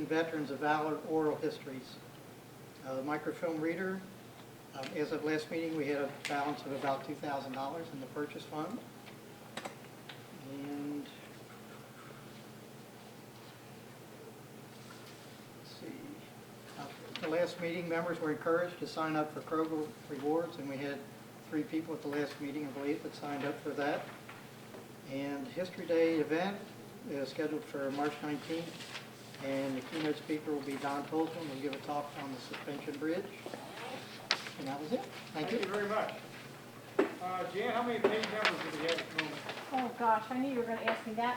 veterans of valor oral histories. Microfilm reader, as of last meeting, we had a balance of about $2,000 in the purchase fund. And let's see, at the last meeting, members were encouraged to sign up for Kroger Rewards, and we had 3 people at the last meeting, I believe, that signed up for that. And History Day event is scheduled for March 19th, and the keynote speaker will be Don Tolton. He'll give a talk on the suspension bridge. And that was it. Thank you. Thank you very much. Jan, how many paid members do we have at the moment? Oh, gosh, I knew you were gonna ask me that.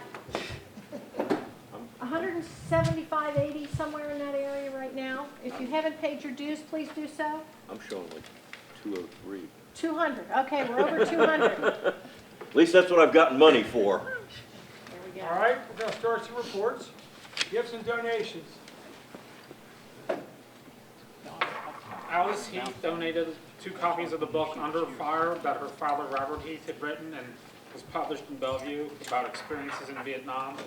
175, 80, somewhere in that area right now. If you haven't paid your dues, please do so. I'm showing like 203. 200, okay, we're over 200. There At least that's what I've gotten money for. we go. All right, we're going to start some reports. Gifts and donations. Alice Heath donated 2 copies of the book Under Fire that her father Robert Heath had written and was published in Bellevue about experiences in Vietnam.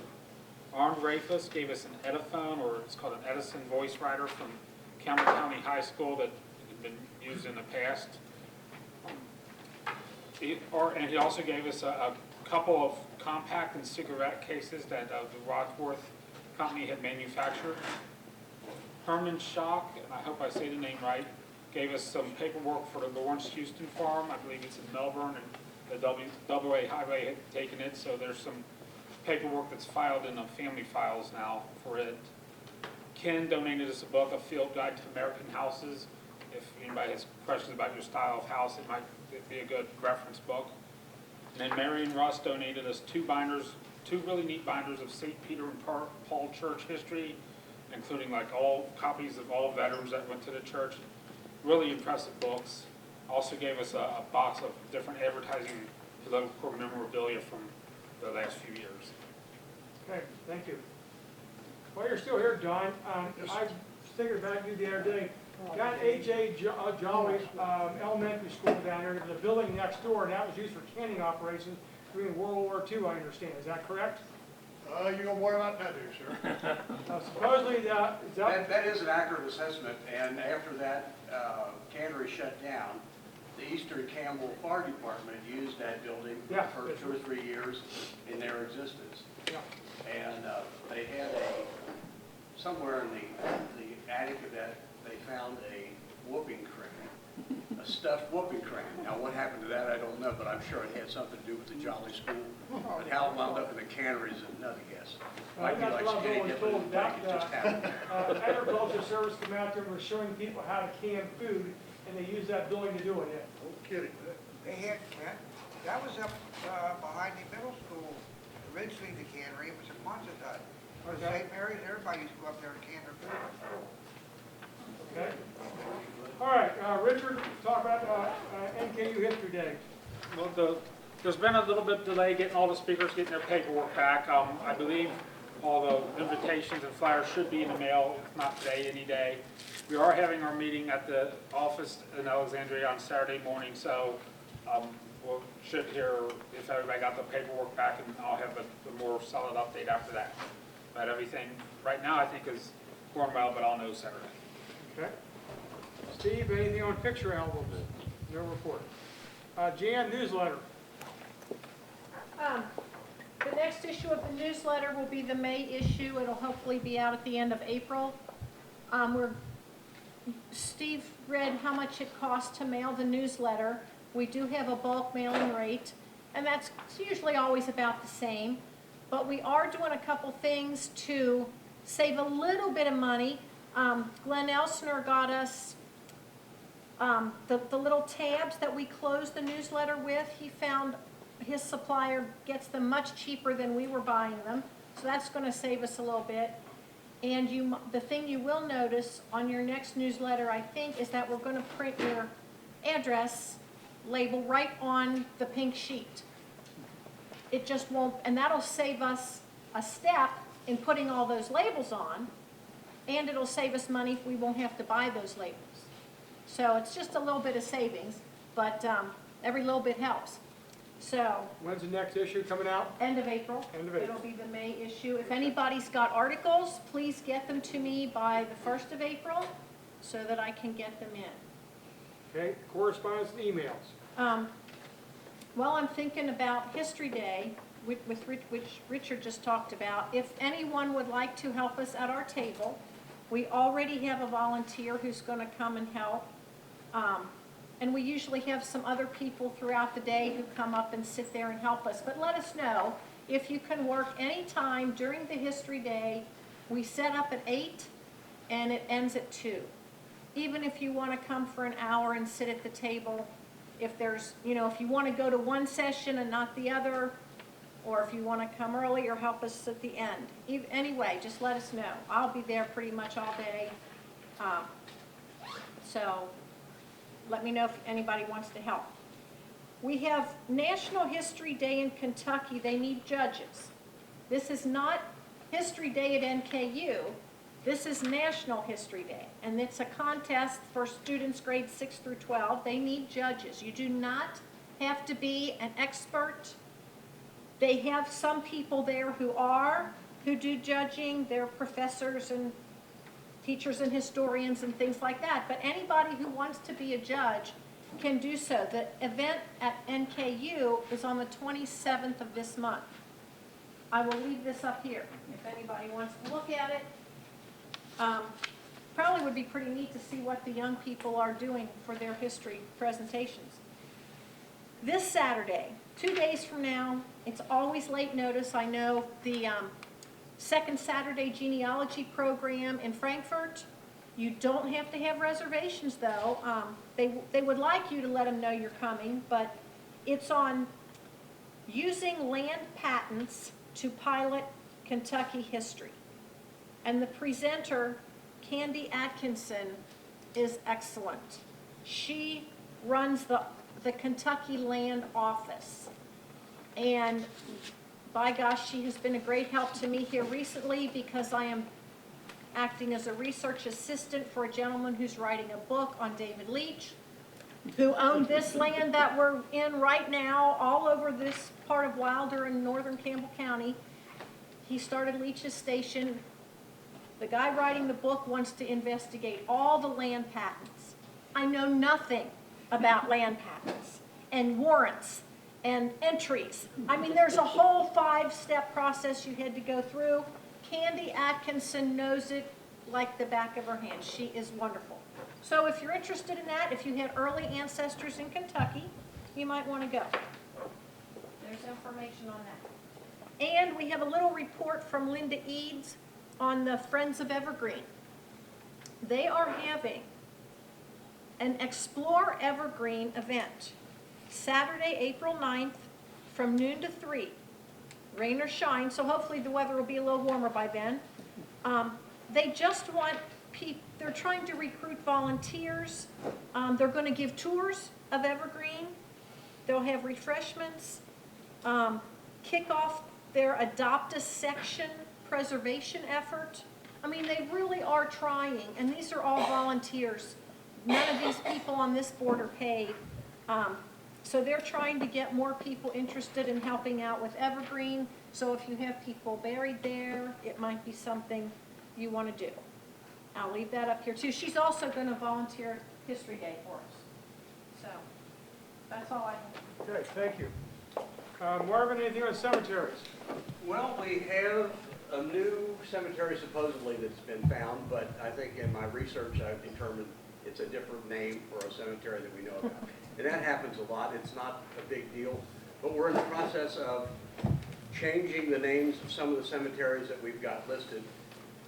Armed Rafus gave us an Ediphone, or it's called an Edison voice writer from Campbell County High School that had been used in the past. And he also gave us a couple of compact and cigarette cases that the Wadsworth Company had manufactured. Herman Schock, and I hope I say the name right, gave us some paperwork for the Lawrence Houston farm. I believe it's in Melbourne, and the WA Highway had taken it, so there's some paperwork that's filed in the family files now for it. Ken donated us a book, A Field Guide to American Houses. If anybody has questions about your style of house, it might be a good reference book. And then Marion Russ donated us 2 binders, 2 really neat binders of St. Peter and Paul Church history, including like all copies of all veterans that went to the church. Really impressive books. Also gave us a box of different advertising political memorabilia from the last few years. Okay, thank you. While you're still here, Don, I've thinking about you the other day. Got A.J. Jolly Elementary School down there, there's a building next door, and that was used for canning operations during World War II, I understand. Is that correct? You know more about that, do, sir. Supposedly, is that, That is an accurate assessment, and after that cannery shut down, the Eastern Campbell Fire Department used that building for Yeah, the first 2 or 3 years in their existence. yeah. And they had somewhere in the attic of that, they found a whooping crane, a stuffed whooping crane. Now, what happened to that, I don't know, but I'm sure it had something to do with the Jolly School. But how it wound up in the cannery is another guess. Might be That's like what I was skinny always dipping told in the bank, it just happened. Agriculture Service came out there and was showing people how to can food, and they used that building to do it in. No kidding. They had, that was up behind the middle school, originally the cannery, it was a Quonset. Okay. St. Mary's, everybody used to go up there and can their food. Okay? All right, Richard, talk about NKU History Day. Well, there's been a little bit delay getting all the speakers, getting their paperwork back. I believe all the invitations and flyers should be in the mail, if not today, any day. We are having our meeting at the office in Alexandria on Saturday morning, so we should hear if everybody got the paperwork back, and I'll have a more solid update after that. But everything right now I think is going well, but I'll know Saturday. Okay? Steve, anything on picture albums? No report. Jan, newsletter. The next issue of the newsletter will be the May issue. It'll hopefully be out at the end of April. Steve read how much it costs to mail the newsletter. We do have a bulk mailing rate, and that's usually always about the same. But we are doing a couple things to save a little bit of money. Glenn Elsner got us the little tabs that we close the newsletter with. He found his supplier gets them much cheaper than we were buying them, so that's going to save us a little bit. And the thing you will notice on your next newsletter, I think, is that we're going to print your address label right on the pink sheet. It just won't, and that'll save us a step in putting all those labels on, and it'll save us money if we won't have to buy those labels. So it's just a little bit of savings, but every little bit helps. So, When's the next issue coming out? end of April. End of April. It'll be the May issue. If anybody's got articles, please get them to me by the 1st of April so that I can get them in. Okay, correspondence and emails. Well, I'm thinking about History Day, which Richard just talked about. If anyone would like to help us at our table, we already have a volunteer who's going to come and help. And we usually have some other people throughout the day who come up and sit there and help us. But let us know if you can work any time during the History Day. We set up at 8 and it ends at 2. Even if you want to come for an hour and sit at the table, if there's, if you want to go to one session and not the other, or if you want to come early or help us at the end. Anyway, just let us know. I'll be there pretty much all day. So let me know if anybody wants to help. We have National History Day in Kentucky. They need judges. This is not History Day at NKU. This is National History Day, and it's a contest for students grades 6 through 12. They need judges. You do not have to be an expert. They have some people there who do judging. They're professors and teachers and historians and things like that. But anybody who wants to be a judge can do so. The event at NKU is on the 27th of this month. I will leave this up here if anybody wants to look at it. Probably would be pretty neat to see what the young people are doing for their history presentations. This Saturday, 2 days from now, it's always late notice. I know the second Saturday genealogy program in Frankfurt. You don't have to have reservations though. They would like you to let them know you're coming, but it's on using land patents to pilot Kentucky history. And the presenter, Candy Atkinson, is excellent. She runs the Kentucky Land Office. And by gosh, she has been a great help to me here recently because I am acting as a research assistant for a gentleman who's writing a book on David Leach, who owned this land that we're in right now, all over this part of Wilder and northern Campbell County. He started Leach's Station. The guy writing the book wants to investigate all the land patents. I know nothing about land patents and warrants and entries. I mean, there's a whole 5-step process you had to go through. Candy Atkinson knows it like the back of her hand. She is wonderful. So if you're interested in that, if you had early ancestors in Kentucky, you might want to go. There's information on that. And we have a little report from Linda Eads on the Friends of Evergreen. They are having an Explore Evergreen event Saturday, April 9th from noon to 3. Rain or shine, so hopefully the weather will be a little warmer by then. They just want people, they're trying to recruit volunteers. They're going to give tours of Evergreen. They'll have refreshments, kick off their Adopt a Section preservation effort. I mean, they really are trying, and these are all volunteers. None of these people on this board are paid. So they're trying to get more people interested in helping out with Evergreen. So if you have people buried there, it might be something you want to do. I'll leave that up here too. She's also going to volunteer History Day for us. So that's all I have. Okay, thank you. Marvin, anything on cemeteries? Well, we have a new cemetery supposedly that's been found, but I think in my research I've determined it's a different name for a cemetery that we know about. And that happens a lot. It's not a big deal. But we're in the process of changing the names of some of the cemeteries that we've got listed,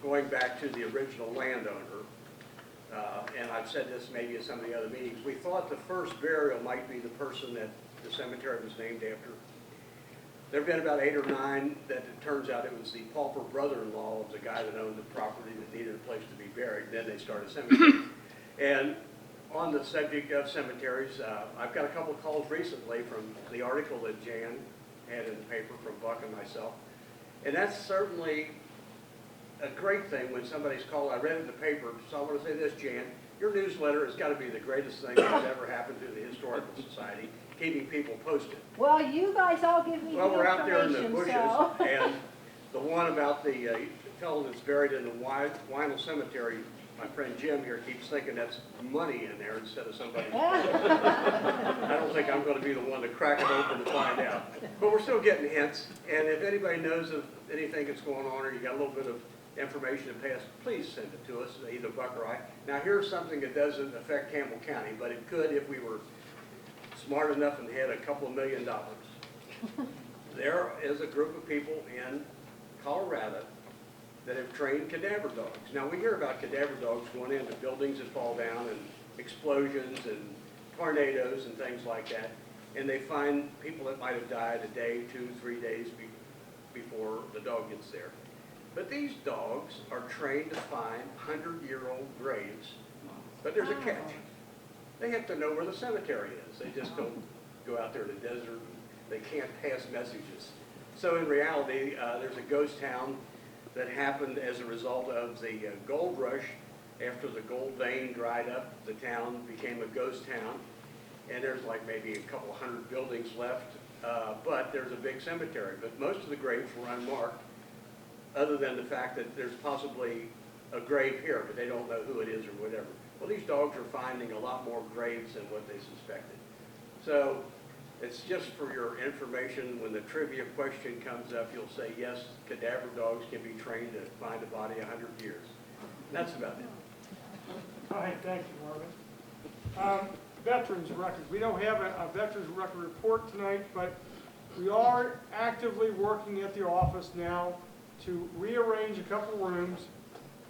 going back to the original landowner. And I've said this maybe at some of the other meetings. We thought the first burial might be the person that the cemetery was named after. There have been about 8 or 9 that it turns out it was the pauper brother-in-law of the guy that owned the property that needed a place to be buried. Then they started cemetery. And on the subject of cemeteries, I've got a couple of calls recently from the article that Jan had in the paper from Buck and myself. And that's certainly a great thing when somebody's called. I read it in the paper, so I want to say this, Jan. Your newsletter has got to be the greatest thing that's ever happened to the Historical Society, keeping people posted. Well, you guys all give me Well, the we're out there in the information, bushes, so. and the one about the fellow that's buried in the Wynell Cemetery, my friend Jim here keeps thinking that's money in there instead of somebody. I don't think I'm going to be the one to crack it open to find out. But we're still getting hints, and if anybody knows of anything that's going on or you got a little bit of information to pass, please send it to us, either Buck or I. Now, here's something that doesn't affect Campbell County, but it could if we were smart enough and had a couple of $1 million. There is a group of people in Colorado that have trained cadaver dogs. Now, we hear about cadaver dogs going into buildings that fall down and explosions and tornadoes and things like that, and they find people that might have died a day, 2, 3 days before the dog gets there. But these dogs are trained to find 100-year-old graves, but there's a catch. They have to know where the cemetery is. They just don't go out there in the desert. They can't pass messages. So in reality, there's a ghost town that happened as a result of the gold rush. After the gold vein dried up, the town became a ghost town. And there's like maybe a couple 100 buildings left, but there's a big cemetery. But most of the graves were unmarked, other than the fact that there's possibly a grave here, but they don't know who it is or whatever. Well, these dogs are finding a lot more graves than what they suspected. So it's just for your information. When the trivia question comes up, you'll say, yes, cadaver dogs can be trained to find a body 100 years. That's about it. All right, thank you, Marvin. Veterans records. We don't have a veterans record report tonight, but we are actively working at the office now to rearrange a couple rooms,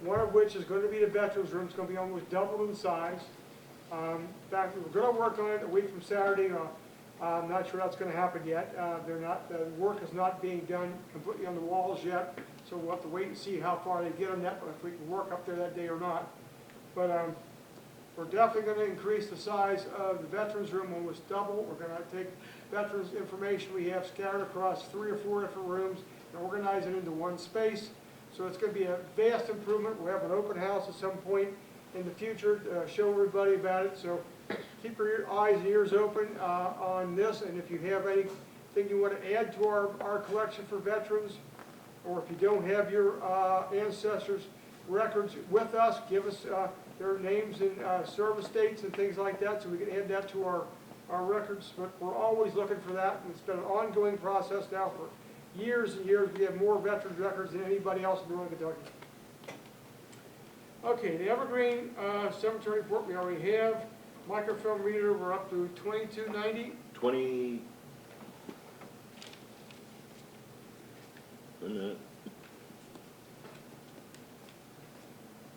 one of which is going to be the veterans room. It's going to be almost double in size. In fact, we're going to work on it a week from Saturday. I'm not sure that's going to happen yet. The work is not being done completely on the walls yet, so we'll have to wait and see how far they get on that, if we can work up there that day or not. But we're definitely going to increase the size of the veterans room, almost double. We're going to take veterans information we have scattered across 3 or 4 different rooms and organize it into one space. So it's gonna be a vast improvement. We'll have an open house at some point in the future to show everybody about it. So keep your eyes and ears open on this, and if you have anything you want to add to our collection for veterans, or if you don't have your ancestors' records with us, give us their names and service dates and things like that, so we can add that to our records. But we're always looking for that, and it's been an ongoing process now for years and years. We have more veterans' records than anybody else in Northern Kentucky. Okay, the Evergreen Cemetery report we already have. Microfilm reader, we're up to 2290. 20. Wait a minute.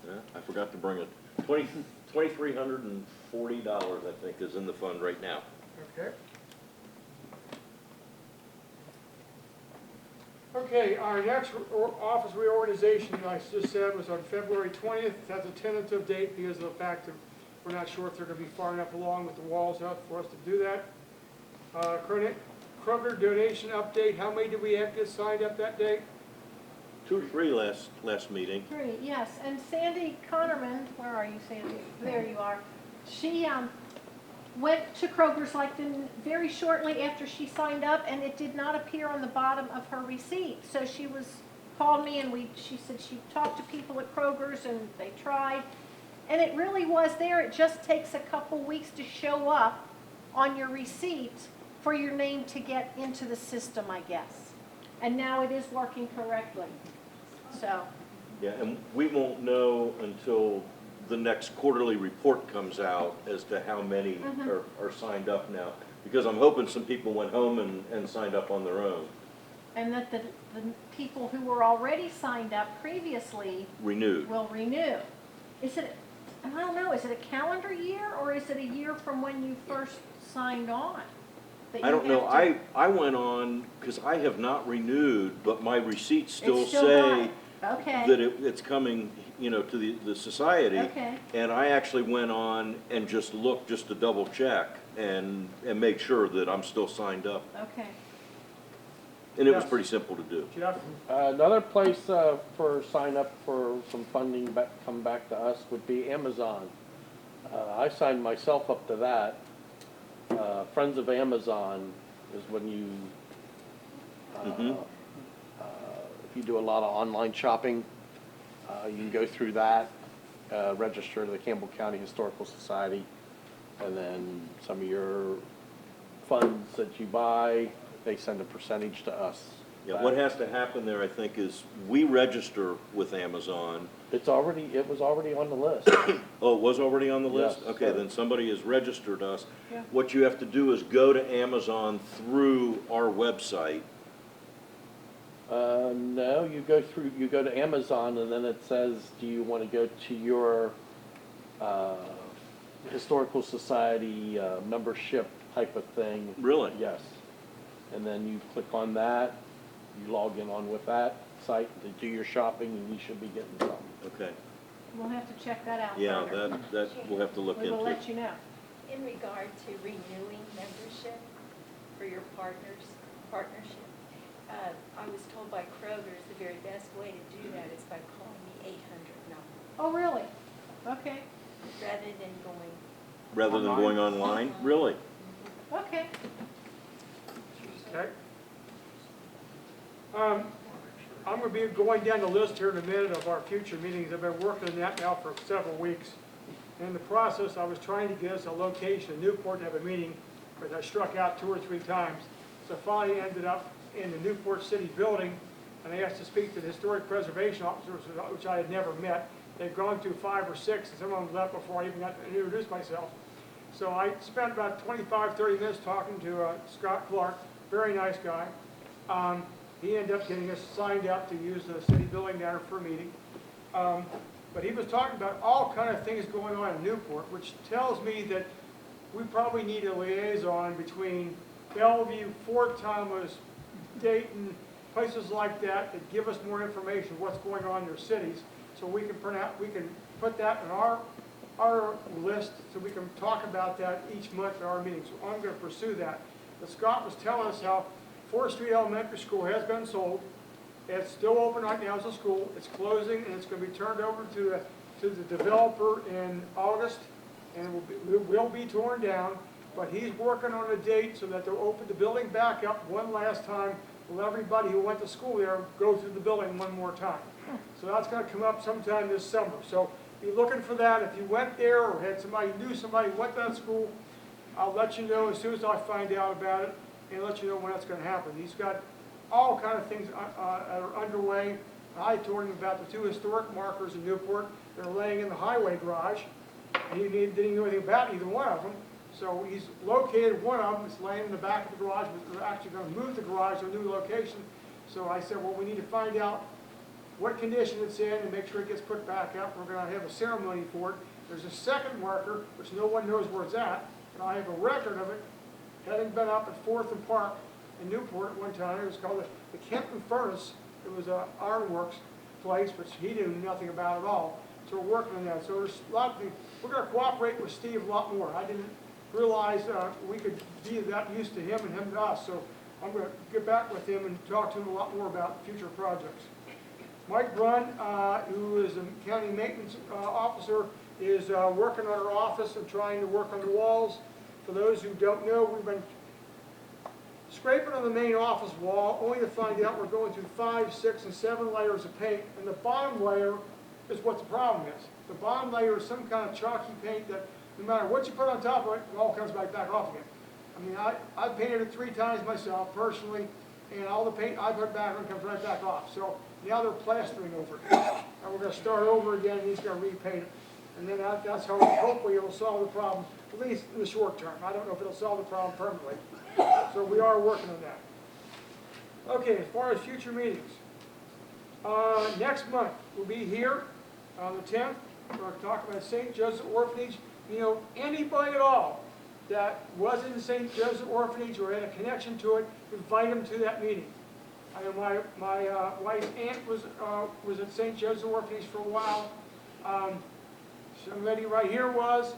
Yeah, I forgot to bring it. $2,340, I think, is in the fund right now. Okay. Okay, our next office reorganization, I just said, was on February 20th. That's a tentative date because of the fact that we're not sure if they're going to be far enough along with the walls up for us to do that. Kroger donation update, how many did we have get signed up that day? 2 or 3 last meeting. 3, yes, and Sandy Connerman, where are you, Sandy? There you are. She went to Kroger's like very shortly after she signed up, and it did not appear on the bottom of her receipt. So she called me, and she said she talked to people at Kroger's, and they tried, and it really was there. It just takes a couple weeks to show up on your receipt for your name to get into the system, I guess. And now it is working correctly. So. Yeah, and we won't know until the next quarterly report comes out as to how many are signed up now. Because I'm hoping some people went home and signed up on their own. And that the people who were already signed up previously Renewed. will renew. Is it, I don't know, is it a calendar year or is it a year from when you first signed on? I don't know, I went on, because I have not renewed, but my receipts still say Okay. that it's coming, to the society. Okay. And I actually went on and just looked just to double check and make sure that I'm still signed up. Okay. And it was Yes. pretty simple to do. Jeff? Another place for sign up for some funding come back to us would be Amazon. I signed myself up to that. Friends of Amazon is when you, if you do a lot of online shopping, you can go through that, register to the Campbell County Historical Society, and then some of your funds that you buy, they send a percentage to us. Yeah, what has to happen there, I think, is we register with Amazon. It was already on the list. Oh, it was already on the list? Yes, Okay, sir. then somebody has registered us. Yeah. What you have to do is go to Amazon through our website. No, you go to Amazon and then it says, do you want to go to your historical society membership type of thing? Really? Yes. And then you click on that, you log in on with that site to do your shopping, and you should be getting something. Okay. We'll have to check that out. Yeah, further. that we'll have to look We into. will let you know. In regard to renewing membership for your partnership, I was told by Kroger's the very best way to do that is by calling the 800 number Oh, really? Okay. rather than going. Going online? Really? Okay. Okay. I'm going to be going down the list here in a minute of our future meetings. I've been working on that now for several weeks. In the process, I was trying to get us a location in Newport to have a meeting, but I struck out 2 or 3 times. So finally ended up in the Newport City building, and I asked to speak to the historic preservation officers, which I had never met. They've gone through 5 or 6, and some of them left before I even got to introduce myself. So I spent about 25, 30 minutes talking to Scott Clark, very nice guy. He ended up getting us signed up to use the city building down for a meeting. But he was talking about all kind of things going on in Newport, which tells me that we probably need a liaison between Bellevue, Fort Thomas, Dayton, places like that that give us more information of what's going on in their cities, so we can put that in our list, so we can talk about that each month at our meetings. So I'm going to pursue that. But Scott was telling us how 4th Street Elementary School has been sold. It's still open right now as a school. It's closing, and it's gonna be turned over to the developer in August, and it will be torn down, but he's working on a date so that they'll open the building back up one last time, let everybody who went to school there go through the building one more time. So that's gonna come up sometime this summer. So be looking for that. If you went there or had somebody, knew somebody who went to that school, I'll let you know as soon as I find out about it and let you know when that's gonna happen. He's got all kind of things that are underway. I told him about the 2 historic markers in Newport that are laying in the highway garage. And he didn't know anything about either one of them. So he's located one of them. It's laying in the back of the garage, but they're actually going to move the garage to a new location. So I said, well, we need to find out what condition it's in and make sure it gets put back up. We're going to have a ceremony for it. There's a second marker, which no one knows where it's at, and I have a record of it having been up at 4th and Park in Newport at one time. It was called the Campbell Furnace. It was an ironworks place, which he knew nothing about at all. So we're working on that. So there's a lot of things. We're going to cooperate with Steve a lot more. I didn't realize we could be that used to him and him to us. So I'm going to get back with him and talk to him a lot more about future projects. Mike Brunn, who is a county maintenance officer, is working on our office and trying to work on the walls. For those who don't know, we've been scraping on the main office wall, only to find out we're going through 5, 6, and 7 layers of paint, and the bottom layer is what the problem is. The bottom layer is some kind of chalky paint that no matter what you put on top of it, it all comes back off again. I mean, I painted it 3 times myself personally, and all the paint I put back on comes right back off. So now they're plastering over it. And we're going to start over again, and he's going to repaint it. And then that's how hopefully it'll solve the problem, at least in the short term. I don't know if it'll solve the problem permanently. So we are working on that. Okay, as far as future meetings, next month we'll be here on the 10th. We're going to talk about St. Joseph Orphanage. You know, anybody at all that was in St. Joseph Orphanage or had a connection to it, invite them to that meeting. I know my wife's aunt was at St. Joseph Orphanage for a while. Somebody right here was.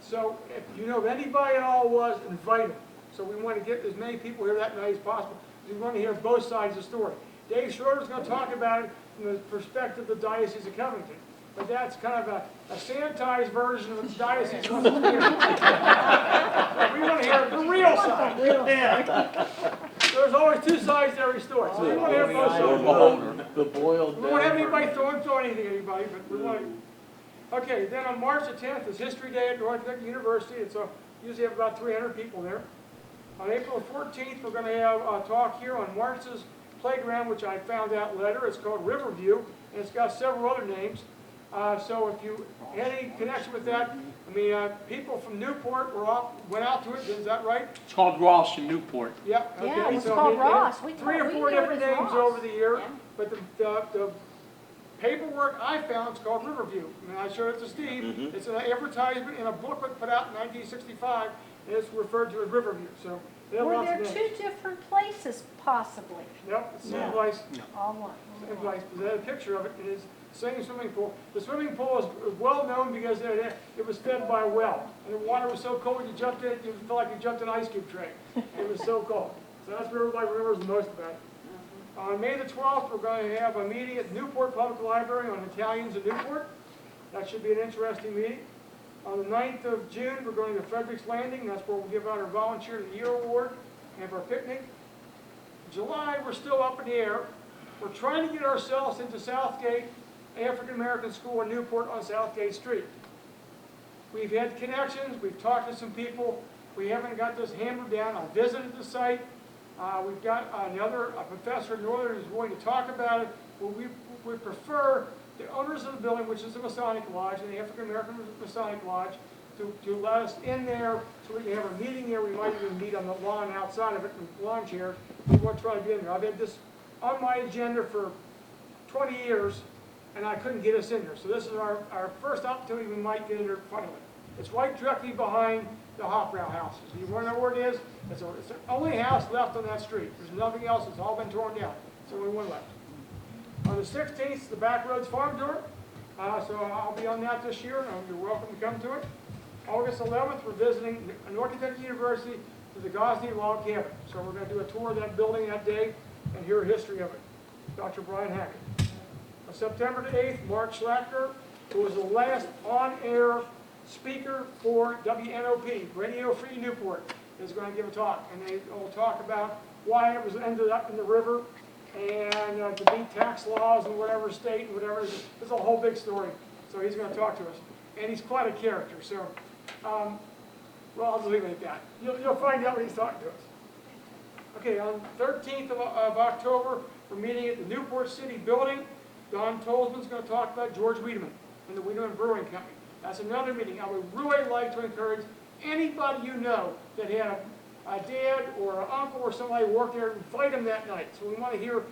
So if you know if anybody at all was, invite them. So we want to get as many people here that night as possible. We want to hear both sides of the story. Dave Schroeder's going to talk about it from the perspective of the Diocese of Covington. But that's kind of a sanitized version of the Diocese. We want to hear the real side. Yeah. There's always 2 sides to every story. So we want to hear both sides. The boiled We won't have anybody throw anything at anybody, but we want to. Okay, then on March the 10th is History Day at North Carolina University. It's usually have about 300 people there. On April 14th, we're going to have a talk here on Marx's playground, which I found out later. It's called Riverview, and it's got several other names. So if you had any connection with that, I mean, people from Newport went out to it. Is that right? It's called Ross in Newport. Yeah. Okay. Yeah, it's So, called I mean, Ross. 3 or 4 different names over the year, but the paperwork I found is called Riverview. I mean, I showed it to Steve. It's an advertisement in a booklet put out in 1965, and it's referred to as Riverview. So they have Were lots there of names. 2 different places, possibly? Yep, it's the same place. All one. Same place. They had a picture of it. It is the same swimming pool. The swimming pool is well known because it was fed by a well, and the water was so cold you jumped in it, you felt like you jumped in an ice cube tray. It was so cold. So that's what everybody remembers the most about it. On May the 12th, we're going to have a meeting at Newport Public Library on Italians in Newport. That should be an interesting meeting. On the 9th of June, we're going to Frederick's Landing. That's where we'll give out our Volunteer of the Year Award and have our picnic. July, we're still up in the air. We're trying to get ourselves into Southgate African American School in Newport on Southgate Street. We've had connections. We've talked to some people. We haven't got this hammered down. I visited the site. We've got a professor in Northern who's going to talk about it. Well, we prefer the owners of the building, which is the Masonic Lodge, and the African American Masonic Lodge, to let us in there so we can have a meeting there. We might even meet on the lawn outside of it with lawn chairs. We want to try to get in there. I've had this on my agenda for 20 years, and I couldn't get us in there. So this is our first opportunity we might get in there finally. It's right directly behind the Hopbrow house. If you want to know where it is, it's the only house left on that street. There's nothing else. It's all been torn down. There's only one left. On the 16th, the Backroads Farm Tour. So I'll be on that this year, and you're welcome to come to it. August 11th, we're visiting North Kentucky University to the Gosney Log Cabin. So we're going to do a tour of that building that day and hear a history of it. Dr. Brian Hackett. On September the 8th, Mark Schlachter, who was the last on-air speaker for WNOP, Radio Free Newport, is going to give a talk. And they will talk about why it was ended up in the river and to beat tax laws in whatever state and whatever. It's a whole big story. So he's going to talk to us. And he's quite a character. So, well, I'll just leave it at that. You'll find out when he's talking to us. Okay, on 13th of October, we're meeting at the Newport City Building. Don Tolsman's going to talk about George Wiedemann and the Wiedemann Brewing Company. That's another meeting. I would really like to encourage anybody you know that had a dad or an uncle or somebody who worked there, invite them that night. So we want to hear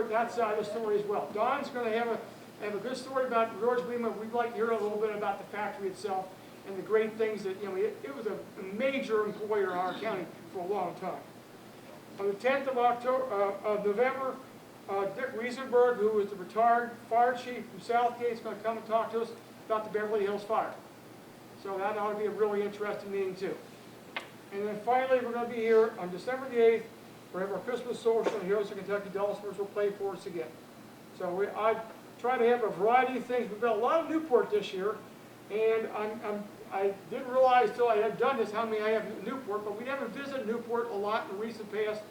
that side of the story as well. Don's going to have a good story about George Wiedemann. We'd like to hear a little bit about the factory itself and the great things that, you know, it was a major employer in our county for a long time. On the 10th of November, Dick Riesenberg, who was the retired fire chief from Southgate, is going to come and talk to us about the Beverly Hills fire. So that ought to be a really interesting meeting too. And then finally, we're going to be here on December the 8th. We have our Christmas social, and Heroes of Kentucky Dulcimers will play for us again. So I try to have a variety of things. We've got a lot of Newport this year, and I didn't realize till I had done this how many I have in Newport, but we haven't visited Newport a lot in the recent past.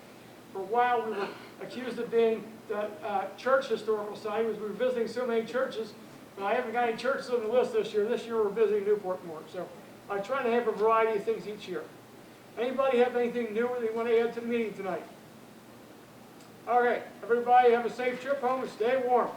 For a while, we were accused of being the church historical society, because we were visiting so many churches. But I haven't got any churches on the list this year. This year, we're visiting Newport more. So I try to have a variety of things each year. Anybody have anything new they want to add to the meeting tonight? All right, everybody have a safe trip home and stay warm.